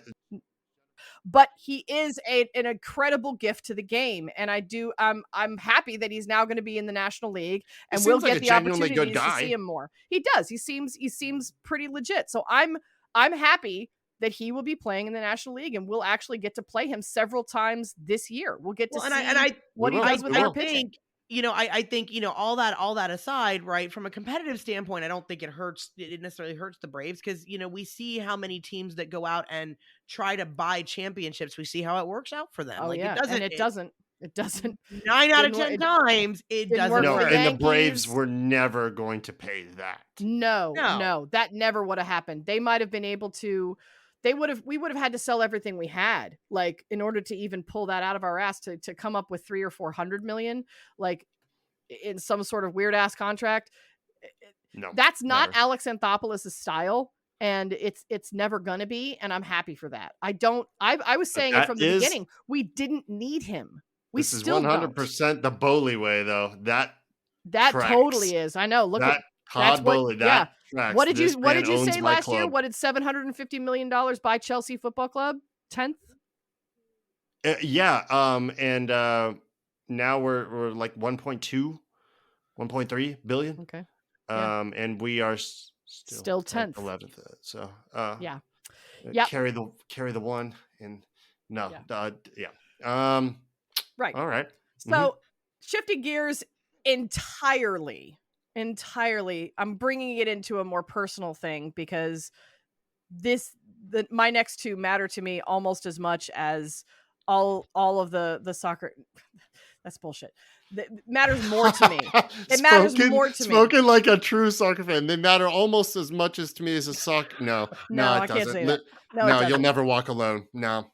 Speaker 3: But he is an incredible gift to the game, and I'm happy that he's now going to be in the National League, and we'll get the opportunities to see him more. He does. He seems pretty legit. So I'm happy that he will be playing in the National League, and we'll actually get to play him several times this year. We'll get to see what he does with our pitching.
Speaker 2: I think, all that aside, right, from a competitive standpoint, I don't think it necessarily hurts the Braves, because, we see how many teams that go out and try to buy championships. We see how it works out for them.
Speaker 3: It doesn't.
Speaker 2: 9 out of 10 times, it doesn't.
Speaker 1: No, and the Braves were never going to pay that.
Speaker 3: No, that never would have happened. They might have been able to. We would have had to sell everything we had, like, in order to even pull that out of our ass to come up with $300 or $400 million, like, in some sort of weird ass contract.
Speaker 1: No,
Speaker 3: that's not never. Alex Anthopoulos' style, and it's never gonna be. And I'm happy for that. I was saying it from the beginning. We didn't need him.
Speaker 1: This is
Speaker 3: still don't.
Speaker 1: 100% the Bowley way, though. That tracks.
Speaker 3: Totally is. I know. Look
Speaker 1: that
Speaker 3: at
Speaker 1: Todd Bowley. That tracks.
Speaker 3: What did
Speaker 1: This
Speaker 3: you
Speaker 1: man owns
Speaker 3: say
Speaker 1: my
Speaker 3: last year?
Speaker 1: club.
Speaker 3: What did $750 million buy Chelsea Football Club? 10th?
Speaker 1: And now we're like 1.2, 1.3 billion.
Speaker 3: Okay.
Speaker 1: And we are
Speaker 3: still 10th,
Speaker 1: 11th. So carry the one and no,
Speaker 3: right.
Speaker 1: All right.
Speaker 3: So shifting gears entirely, I'm bringing it into a more personal thing because my next two matter to me almost as much as all of the soccer. That's bullshit. That matters more to me. It matters more to me.
Speaker 1: Spoken like a true soccer fan. They matter almost as much as to me as a soccer. No, it
Speaker 3: I
Speaker 1: doesn't.
Speaker 3: can't say that.
Speaker 1: No, you'll never walk alone. No.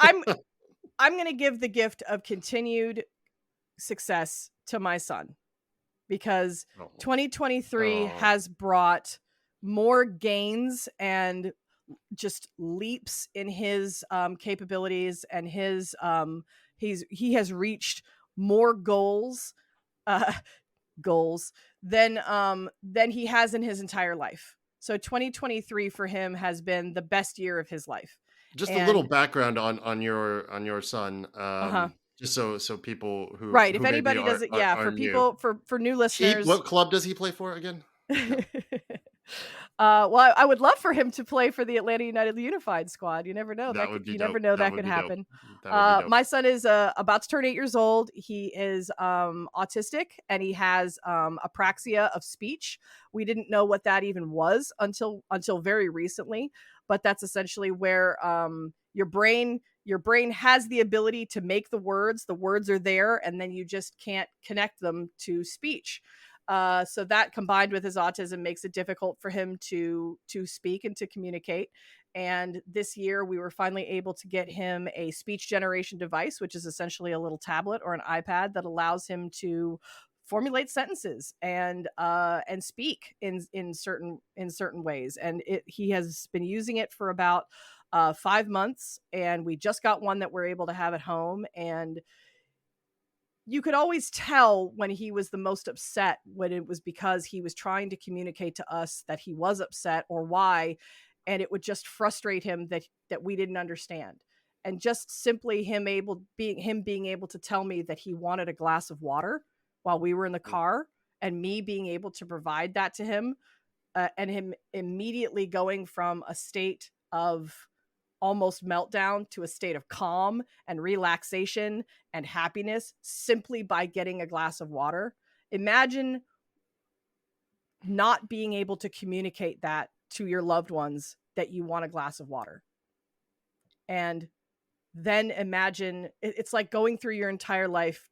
Speaker 3: I'm going to give the gift of continued success to my son because 2023 has brought more gains and just leaps in his capabilities, and his he has reached more goals than he has in his entire life. So 2023 for him has been the best year of his life.
Speaker 1: Just a little background on your son, just so people who
Speaker 3: if anybody doesn't, for people for new listeners.
Speaker 1: What club does he play for again? No.
Speaker 3: Well, I would love for him to play for the Atlanta United Unified squad. You never know that could happen. My son is about to turn 8 years old. He is autistic and he has apraxia of speech. We didn't know what that even was until very recently, but that's essentially where your brain has the ability to make the words are there, and then you just can't connect them to speech. So that combined with his autism makes it difficult for him to speak and to communicate. And this year we were finally able to get him a speech generation device, which is essentially a little tablet or an iPad that allows him to formulate sentences and speak in certain ways. And he has been using it for about 5 months, and we just got one that we're able to have at home. And you could always tell when he was the most upset, when it was because he was trying to communicate to us that he was upset or why, and it would just frustrate him that we didn't understand. And just simply him being able to tell me that he wanted a glass of water while we were in the car, and me being able to provide that to him, and him immediately going from a state of almost meltdown to a state of calm and relaxation and happiness simply by getting a glass of water. Imagine not being able to communicate that to your loved ones, that you want a glass of water. And then imagine it's like going through your entire life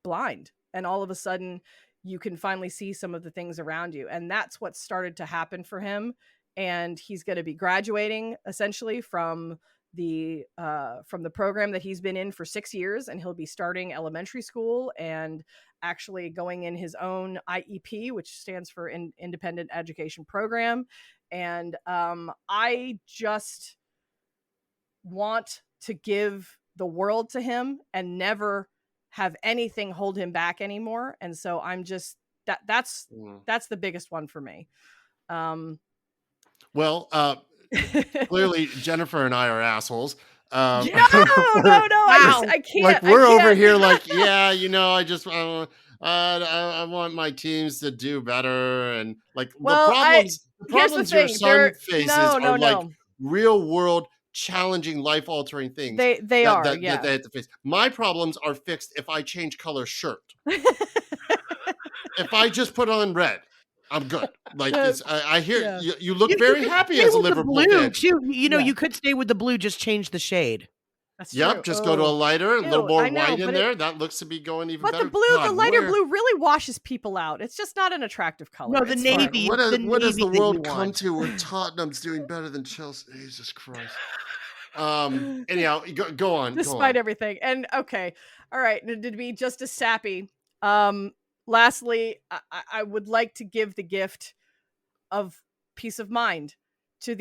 Speaker 3: blind, and all of a sudden you can finally see some of the things around you. And that's what started to happen for him. And he's going to be graduating essentially from the program that he's been in for 6 years, and he'll be starting elementary school and actually going in his own IEP, which stands for Independent Education Program. And I just want to give the world to him and never have anything hold him back anymore. And so I'm just that's the biggest one for me.
Speaker 1: Well, clearly Jennifer and I are assholes.
Speaker 3: No, I can't.
Speaker 1: Like we're over here, like, yeah, I just I want my teams to do better, and like the problems your son faces are like real world, challenging, life altering things.
Speaker 3: They
Speaker 1: they have to face. My problems are fixed if I change color shirt. If I just put on red, I'm good. Like I hear you look very happy as a Liverpool fan.
Speaker 2: You could stay with the blue, just change the shade.
Speaker 3: That's true.
Speaker 1: Just go to a lighter, a little more white in there. That looks to be going even better.
Speaker 3: But the lighter blue really washes people out. It's just not an attractive color.
Speaker 2: No, the navy.
Speaker 1: What does the world come to where Tottenham's doing better than Chelsea? Jesus Christ. Anyhow, go on.
Speaker 3: Despite everything. And okay. All right. To be just as sappy. Lastly, I would like to give the gift of peace of mind to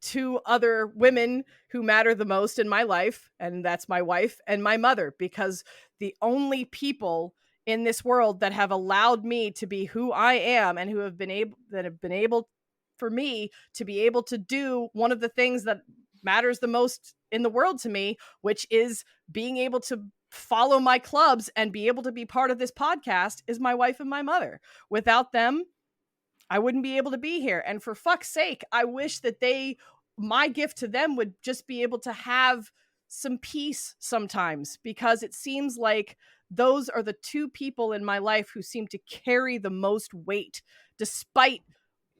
Speaker 3: two other women who matter the most in my life, and that's my wife and my mother, because the only people in this world that have allowed me to be who I am and who have been able for me to be able to do one of the things that matters the most in the world to me, which is being able to follow my clubs and be able to be part of this podcast, is my wife and my mother. Without them, I wouldn't be able to be here. And for fuck's sake, I wish that my gift to them would just be able to have some peace sometimes, because it seems like those are the two people in my life who seem to carry the most weight, despite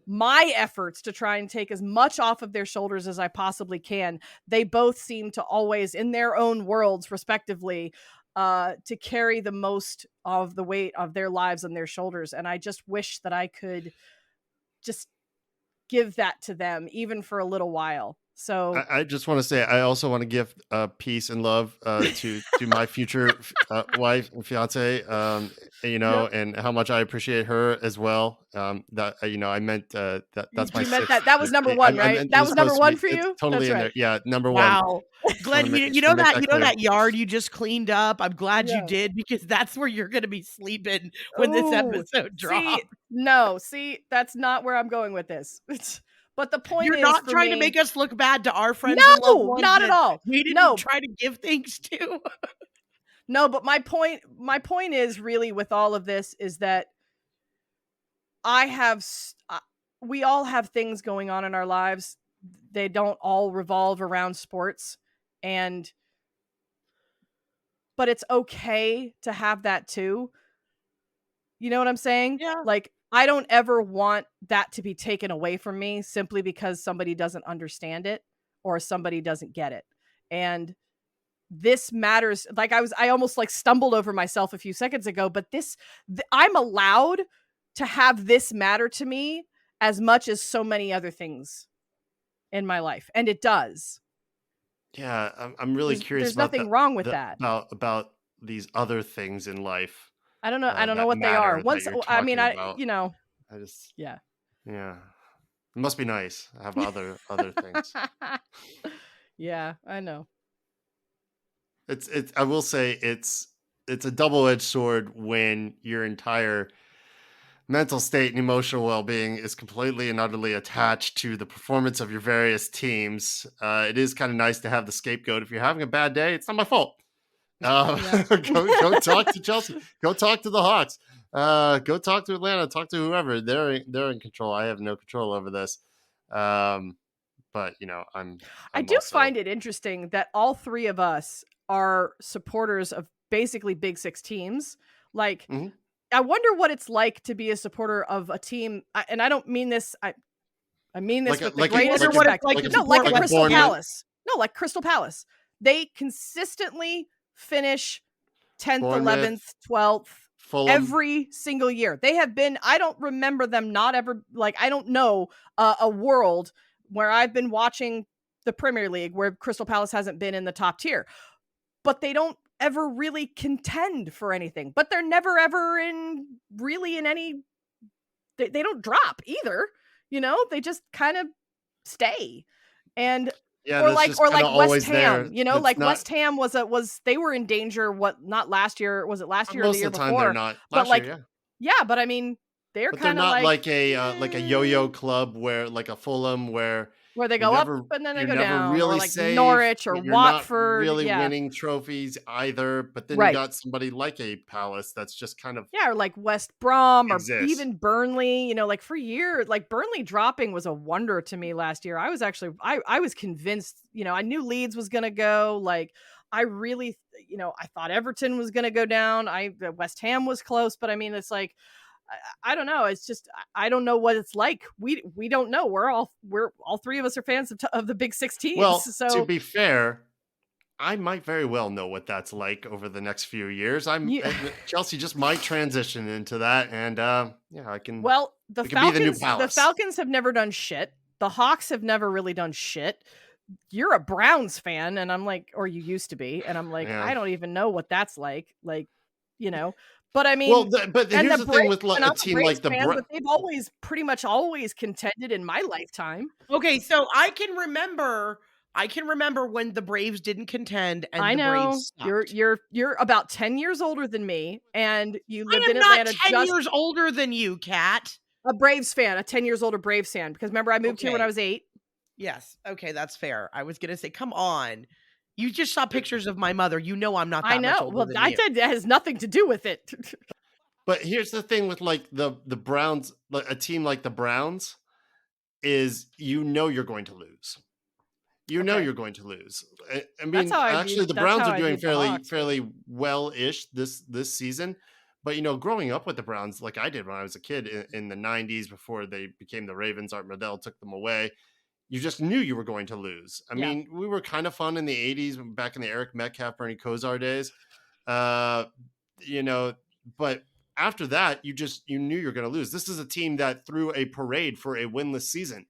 Speaker 3: my efforts to try and take as much off of their shoulders as I possibly can. They both seem to always, in their own worlds respectively, to carry the most of the weight of their lives on their shoulders. And I just wish that I could just give that to them, even for a little while. So
Speaker 1: I just want to say, I also want to give peace and love to my future wife and fiance, and how much I appreciate her as well. That I meant that's my.
Speaker 3: You meant that was number one, right? That was number one for you.
Speaker 1: Totally
Speaker 3: that's
Speaker 1: in
Speaker 3: right.
Speaker 1: there. Yeah, number
Speaker 2: wow.
Speaker 1: one.
Speaker 2: Glenn, you know that yard you just cleaned up. I'm glad you did, because that's where you're going to be sleeping when this episode drops.
Speaker 3: See, that's not where I'm going with this. But the point
Speaker 2: You're
Speaker 3: is,
Speaker 2: not trying to make us look bad to our friends.
Speaker 3: No,
Speaker 2: and loved ones
Speaker 3: not at all.
Speaker 2: We didn't try to give things to.
Speaker 3: No, but my point is really with all of this is that we all have things going on in our lives. They don't all revolve around sports, but it's okay to have that too. You know what I'm saying?
Speaker 2: Yeah.
Speaker 3: Like, I don't ever want that to be taken away from me simply because somebody doesn't understand it or somebody doesn't get it. And this matters. Like I almost like stumbled over myself a few seconds ago, but I'm allowed to have this matter to me as much as so many other things in my life. And it does.
Speaker 1: Yeah. I'm really curious.
Speaker 3: There's nothing wrong with that.
Speaker 1: About these other things in life.
Speaker 3: I don't know. I don't know what they are. Yeah.
Speaker 1: It must be nice to have other things.
Speaker 3: Yeah, I know.
Speaker 1: I will say it's a double-edged sword when your entire mental state and emotional well-being is completely and utterly attached to the performance of your various teams. It is kind of nice to have the scapegoat. If you're having a bad day, it's not my fault. Go talk to Chelsea. Go talk to the Hawks. Go talk to Atlanta. Talk to whoever. They're in control. I have no control over this. But I
Speaker 3: do find it interesting that all three of us are supporters of basically Big Six teams. Like, I wonder what it's like to be a supporter of a team. And I don't mean this. I mean this with the greatest respect. Like Crystal Palace. No, like Crystal Palace. They consistently finish 10th, 11th, 12th Fulham. Every single year. They have been, I don't remember them not ever, like, I don't know a world where I've been watching the Premier League where Crystal Palace hasn't been in the top tier. But they don't ever really contend for anything. But they're never ever in any, they don't drop either. They just kind of stay. And or like West Ham, West Ham was they were in danger. Not last year? Was it last year or the year before? Most of the time they're not. Last year, yeah. But I mean, they're kind of like a
Speaker 1: yo-yo club where like a Fulham where
Speaker 3: they go up and then they go down,
Speaker 1: really
Speaker 3: or like
Speaker 1: safe,
Speaker 3: Norwich or
Speaker 1: you're
Speaker 3: Watford,
Speaker 1: not really winning trophies either. But then you got somebody like a Palace that's just kind of
Speaker 3: or like West Brom or even Burnley. Like for years, like Burnley dropping was a wonder to me last year. I was actually I was convinced. I knew Leeds was gonna go. Like I really, I thought Everton was gonna go down. West Ham was close, but I mean, it's like. I don't know. It's just I don't know what it's like. We don't know. We're all three of us are fans of the Big Six teams.
Speaker 1: Well,
Speaker 3: so
Speaker 1: to be fair, I might very well know what that's like over the next few years. Chelsea just might transition into that, and I can.
Speaker 3: Well, the Falcons have never done shit. The Hawks have never really done shit. You're a Browns fan, and I'm like, or you used to be, and I'm like, I don't even know what that's like. Like, But I mean,
Speaker 1: Well, but
Speaker 3: and
Speaker 1: here's
Speaker 3: the
Speaker 1: the thing
Speaker 3: Braves,
Speaker 1: with
Speaker 3: and
Speaker 1: a
Speaker 3: I'm a
Speaker 1: team
Speaker 3: Braves
Speaker 1: like the
Speaker 3: fan, but they've always pretty much always contended in my lifetime.
Speaker 2: Okay, so I can remember when the Braves didn't contend and
Speaker 3: I
Speaker 2: the
Speaker 3: know
Speaker 2: Braves sucked.
Speaker 3: you're about 10 years older than me, and you lived
Speaker 2: I
Speaker 3: in
Speaker 2: am not
Speaker 3: Atlanta.
Speaker 2: 10 years older than you, Kat.
Speaker 3: A Braves fan, a 10 years older Braves fan. Because remember, I moved here when I
Speaker 2: Okay.
Speaker 3: was 8.
Speaker 2: Yes. Okay, that's fair. I was gonna say, come on. You just saw pictures of my mother. You know I'm not
Speaker 3: I
Speaker 2: that much
Speaker 3: know.
Speaker 2: older
Speaker 3: Well,
Speaker 2: than
Speaker 3: I
Speaker 2: you.
Speaker 3: said that has nothing to do with it.
Speaker 1: But here's the thing with like the Browns, like a team like the Browns, is you're going to lose. You know
Speaker 3: Okay.
Speaker 1: you're going to lose. I
Speaker 3: That's
Speaker 1: mean,
Speaker 3: how I
Speaker 1: actually,
Speaker 3: viewed.
Speaker 1: the
Speaker 3: That's
Speaker 1: Browns
Speaker 3: how
Speaker 1: are
Speaker 3: I
Speaker 1: doing
Speaker 3: viewed the Hawks, but-
Speaker 1: fairly well-ish this season. But growing up with the Browns, like I did when I was a kid in the '90s, before they became the Ravens, Art Modell took them away. You just knew you were going to lose. I
Speaker 3: Yeah.
Speaker 1: mean, we were kind of fun in the '80s, back in the Eric Metcalf, Bernie Kosar days. Uh, but after that, you knew you're going to lose. This is a team that threw a parade for a winless season.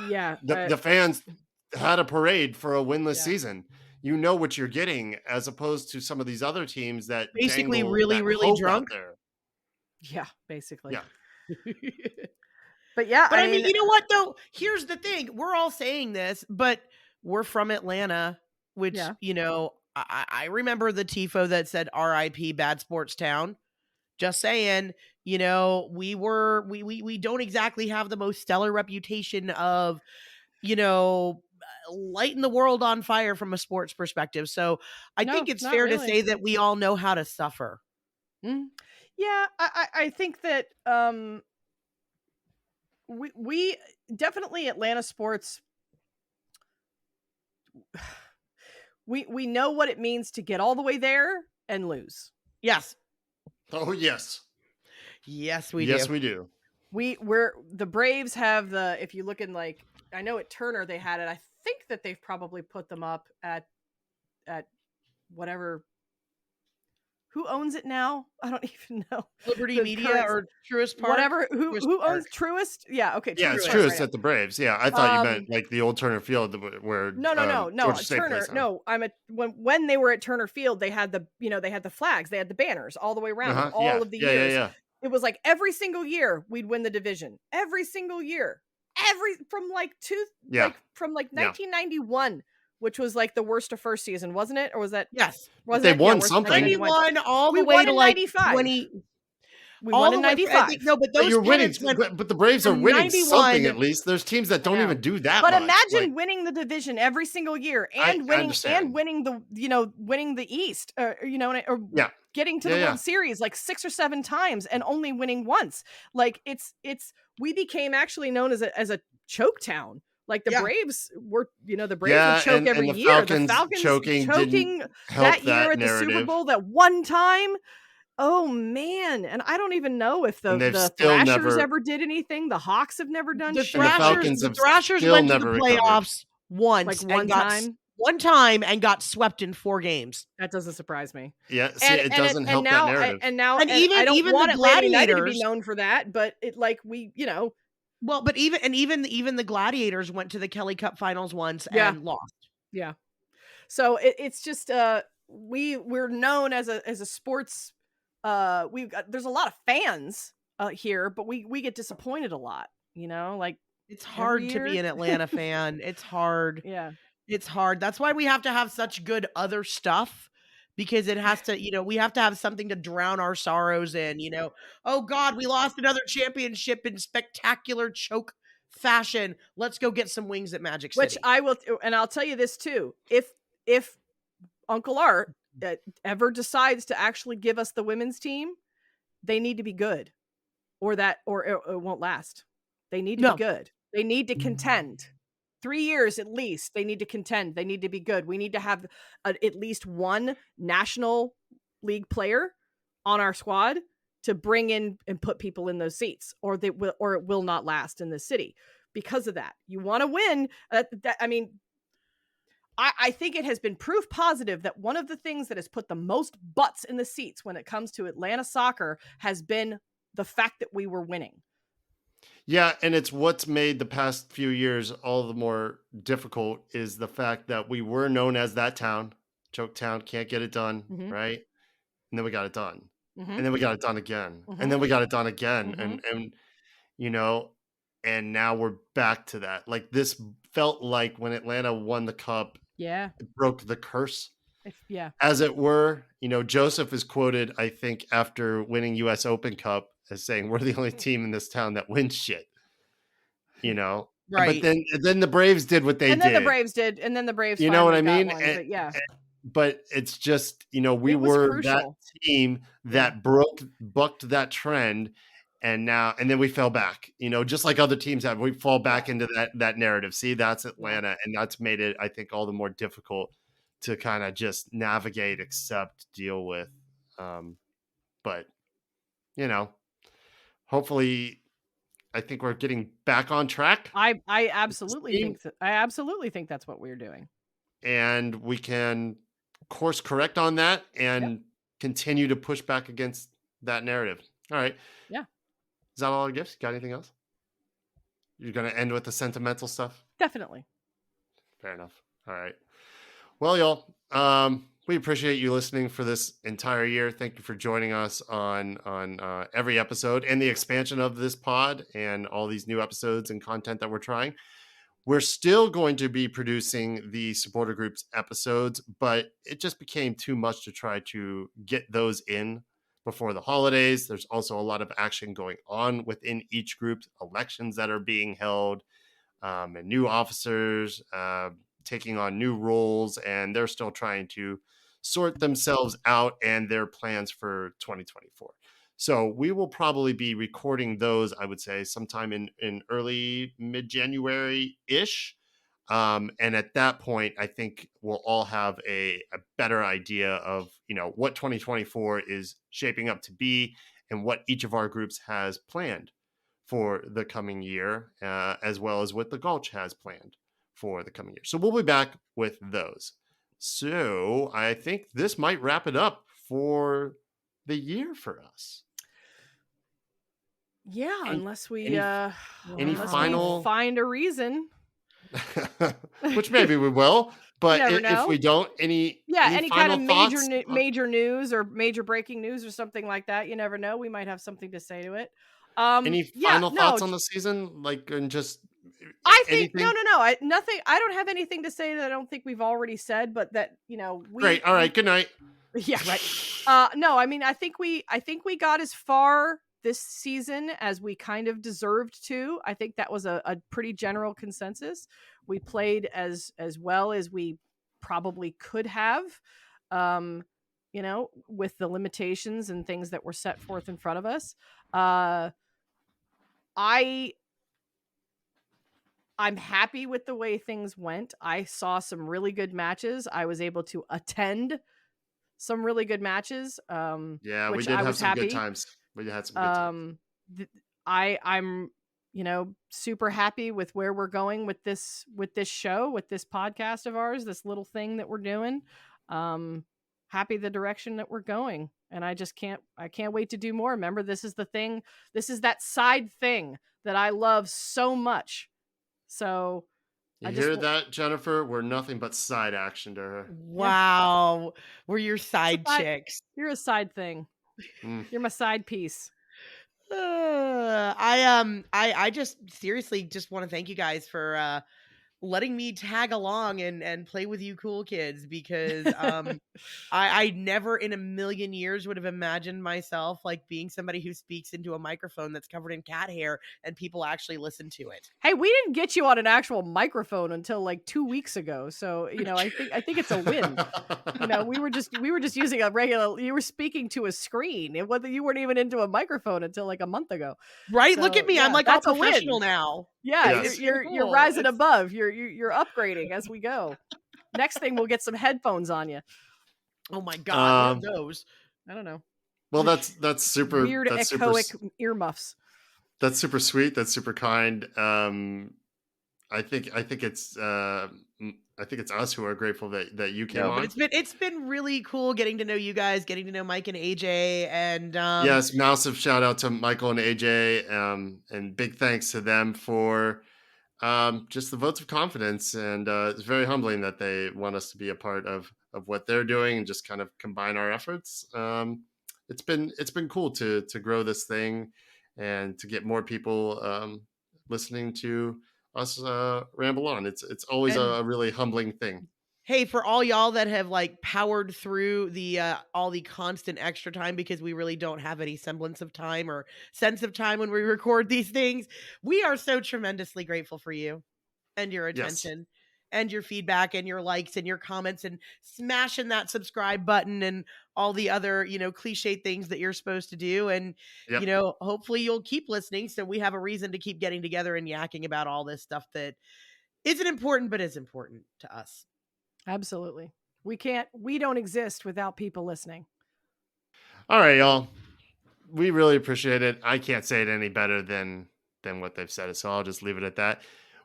Speaker 3: Yeah.
Speaker 1: The fans had a parade for a winless
Speaker 3: Yeah.
Speaker 1: season. You know what you're getting, as opposed to some of these other teams that
Speaker 2: Basically
Speaker 1: dangle
Speaker 2: really,
Speaker 1: that
Speaker 2: really
Speaker 1: hope
Speaker 2: drunk.
Speaker 1: out there.
Speaker 3: Yeah, basically.
Speaker 1: Yeah.
Speaker 3: But yeah,
Speaker 2: But I mean, you know what though? Here's the thing. We're all saying this, but we're from Atlanta, which,
Speaker 3: Yeah.
Speaker 2: I remember the tifo that said RIP Bad Sports Town. Just saying, we don't exactly have the most stellar reputation of, lighting the world on fire from a sports perspective. So I think it's
Speaker 3: not
Speaker 2: fair
Speaker 3: really.
Speaker 2: to say that we all know how to suffer.
Speaker 3: Yeah, I think that we definitely Atlanta sports. We know what it means to get all the way there and lose.
Speaker 2: Yes.
Speaker 1: Oh yes.
Speaker 2: Yes, we
Speaker 1: yes,
Speaker 2: do.
Speaker 1: we do.
Speaker 3: We're the Braves have if you look in, like, I know at Turner they had it. I think that they've probably put them up at whatever. Who owns it now? I don't even know.
Speaker 2: Liberty Media or Truist Park?
Speaker 3: Whatever. Who owns Truist? Yeah, okay.
Speaker 1: Yeah, it's
Speaker 3: Truist,
Speaker 1: Truist
Speaker 3: right.
Speaker 1: at the Braves. Yeah, I thought you meant like the old Turner Field where
Speaker 3: No.
Speaker 1: Georgia State
Speaker 3: Turner.
Speaker 1: plays on.
Speaker 3: No, when they were at Turner Field, they had the flags, they had the banners all the way around all of the years.
Speaker 1: Yeah.
Speaker 3: It was like every single year we'd win the division. Every single year. From 1991, which was like the worst of first season, wasn't it? Or was that?
Speaker 2: Yes.
Speaker 1: They won something.
Speaker 2: 91 all the way to like 20.
Speaker 3: We won in 95.
Speaker 2: No, but those
Speaker 1: you're winning.
Speaker 2: went,
Speaker 1: but the Braves are winning
Speaker 2: 91,
Speaker 1: something at least. There's teams that don't even do that.
Speaker 3: But
Speaker 1: much.
Speaker 3: imagine winning the division every single year and winning the East, or getting to the World Series like 6 or 7 times and only winning once. Like we became actually known as a choke town. Like the Braves were, the Braves would choke every
Speaker 1: and the
Speaker 3: year.
Speaker 1: Falcons
Speaker 3: The Falcons
Speaker 1: choking
Speaker 3: that year at the Super Bowl that one time. Oh man, and I don't even know if the Thrashers ever did anything. The Hawks have never done shit.
Speaker 2: The Thrashers went to the playoffs once,
Speaker 3: like
Speaker 2: one time, and got swept in 4 games.
Speaker 3: That doesn't surprise me.
Speaker 1: Yeah, it doesn't help that narrative.
Speaker 3: And I don't want Atlanta United to be known for that, but
Speaker 2: Well, but even the Gladiators went to the Kelly Cup Finals once and lost.
Speaker 3: Yeah, so it's just we're known as a sports. There's a lot of fans here, but we get disappointed a lot. Like
Speaker 2: it's hard to be an Atlanta fan. It's hard.
Speaker 3: Yeah,
Speaker 2: it's hard. That's why we have to have such good other stuff. Because it has to, we have to have something to drown our sorrows in, Oh God, we lost another championship in spectacular choke fashion. Let's go get some wings at Magic City.
Speaker 3: Which I will, and I'll tell you this too. If Uncle Art ever decides to actually give us the women's team, they need to be good, or it won't last. They need to be good. They need to contend. 3 years at least. They need to contend. They need to be good. We need to have at least one National League player on our squad to bring in and put people in those seats, or it will not last in this city because of that. You want to win. I think it has been proof positive that one of the things that has put the most butts in the seats when it comes to Atlanta soccer has been the fact that we were winning.
Speaker 1: Yeah, and it's what's made the past few years all the more difficult is the fact that we were known as that town, choke town, can't get it done, right? And then we got it done. and then we got it done again, and then we got it done again, and and now we're back to that. Like, this felt like when Atlanta won the cup,
Speaker 3: Yeah.
Speaker 1: it broke the curse,
Speaker 3: Yeah.
Speaker 1: as it were. Joseph is quoted, I think, after winning US Open Cup as saying, "We're the only team in this town that wins shit."
Speaker 2: Right.
Speaker 1: But then the Braves did what they
Speaker 3: And then
Speaker 1: did.
Speaker 3: the Braves did, and then the Braves
Speaker 1: You know what I
Speaker 3: finally
Speaker 1: mean?
Speaker 3: got one, but yeah.
Speaker 1: But it's just, we
Speaker 3: It was
Speaker 1: were that
Speaker 3: crucial.
Speaker 1: team that bucked that trend, and then we fell back. Just like other teams have, we fall back into that narrative. See, that's Atlanta, and that's made it, I think, all the more difficult to kind of just navigate, accept, deal with. But hopefully, I think we're getting back on track.
Speaker 3: I absolutely think that's what we're doing.
Speaker 1: And we can course correct on that and continue to push back against that narrative. All right.
Speaker 3: Yeah.
Speaker 1: Is that all our gifts? Got anything else? You're going to end with the sentimental stuff?
Speaker 3: Definitely.
Speaker 1: Fair enough. All right. Well, y'all, we appreciate you listening for this entire year. Thank you for joining us on every episode and the expansion of this pod and all these new episodes and content that we're trying. We're still going to be producing the supporter groups episodes, but it just became too much to try to get those in before the holidays. There's also a lot of action going on within each group, elections that are being held, and new officers taking on new roles, and they're still trying to sort themselves out and their plans for 2024. So we will probably be recording those, I would say, sometime in early mid-January-ish. And at that point, I think we'll all have a better idea of, what 2024 is shaping up to be and what each of our groups has planned for the coming year, as well as what the Gulch has planned for the coming year. So we'll be back with those. So I think this might wrap it up for the year for us.
Speaker 3: Yeah, unless we
Speaker 1: final
Speaker 3: find a reason.
Speaker 1: Which maybe we will, but if we don't, any
Speaker 3: kind of
Speaker 1: thoughts?
Speaker 3: major news or major breaking news or something like that, you never know. We might have something to say to it.
Speaker 1: Any final thoughts on the season, and just
Speaker 3: I think anything? No. Nothing. I don't have anything to say that I don't think we've already said, but that
Speaker 1: Great. All right. Good night.
Speaker 3: Yeah. Right. No. I mean, I think we got as far this season as we kind of deserved to. I think that was a pretty general consensus. We played as well as we probably could have, with the limitations and things that were set forth in front of us. I'm happy with the way things went. I saw some really good matches. I was able to attend some really good matches.
Speaker 1: We did have some good times. We had some good times.
Speaker 3: I'm super happy with where we're going with this show, with this podcast of ours, this little thing that we're doing. Happy the direction that we're going. And I can't wait to do more. Remember, this is the thing. This is that side thing that I love so much. So
Speaker 1: you hear that, Jennifer? We're nothing but side action to her.
Speaker 2: Wow. We're your side chicks.
Speaker 3: You're a side thing. You're my side piece.
Speaker 2: I just seriously just want to thank you guys for letting me tag along and play with you cool kids, because I never in a million years would have imagined myself being somebody who speaks into a microphone that's covered in cat hair and people actually listen to it.
Speaker 3: Hey, we didn't get you on an actual microphone until 2 weeks ago, so I think it's a win. We were just using a regular. You were speaking to a screen. You weren't even into a microphone until a month ago.
Speaker 2: Right?
Speaker 3: So,
Speaker 2: look at me. I'm all professional now.
Speaker 3: Yeah, yes. You're rising above. You're upgrading as we go. Next thing, we'll get some headphones on you.
Speaker 2: Oh my god, what are those?
Speaker 3: I don't know.
Speaker 1: Well, that's super
Speaker 3: weird echoic earmuffs.
Speaker 1: That's super sweet. That's super kind. I think it's us who are grateful that you came on.
Speaker 2: But it's been really cool getting to know you guys, getting to know Mike and AJ, and
Speaker 1: yes, massive shout out to Michael and AJ, and big thanks to them for just the votes of confidence, and it's very humbling that they want us to be a part of what they're doing and just kind of combine our efforts. it's been cool to grow this thing and to get more people listening to us ramble on. It's always
Speaker 2: And
Speaker 1: a really humbling thing.
Speaker 2: hey, for all y'all that have like powered through the all the constant extra time, because we really don't have any semblance of time or sense of time when we record these things, we are so tremendously grateful for you and your
Speaker 1: Yes.
Speaker 2: attention and your feedback and your likes and your comments and smashing that subscribe button and all the other, cliche things that you're supposed to do. And,
Speaker 1: Yep.
Speaker 2: hopefully you'll keep listening so we have a reason to keep getting together and yakking about all this stuff that isn't important, but is important to us.
Speaker 3: Absolutely. We don't exist without people listening.
Speaker 1: All right, y'all. We really appreciate it. I can't say it any better than what they've said, so I'll just leave it at that.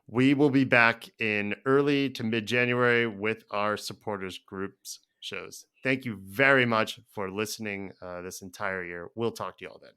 Speaker 1: We will be back in early to mid-January with our supporters groups shows. Thank you very much for listening this entire year. We'll talk to y'all then.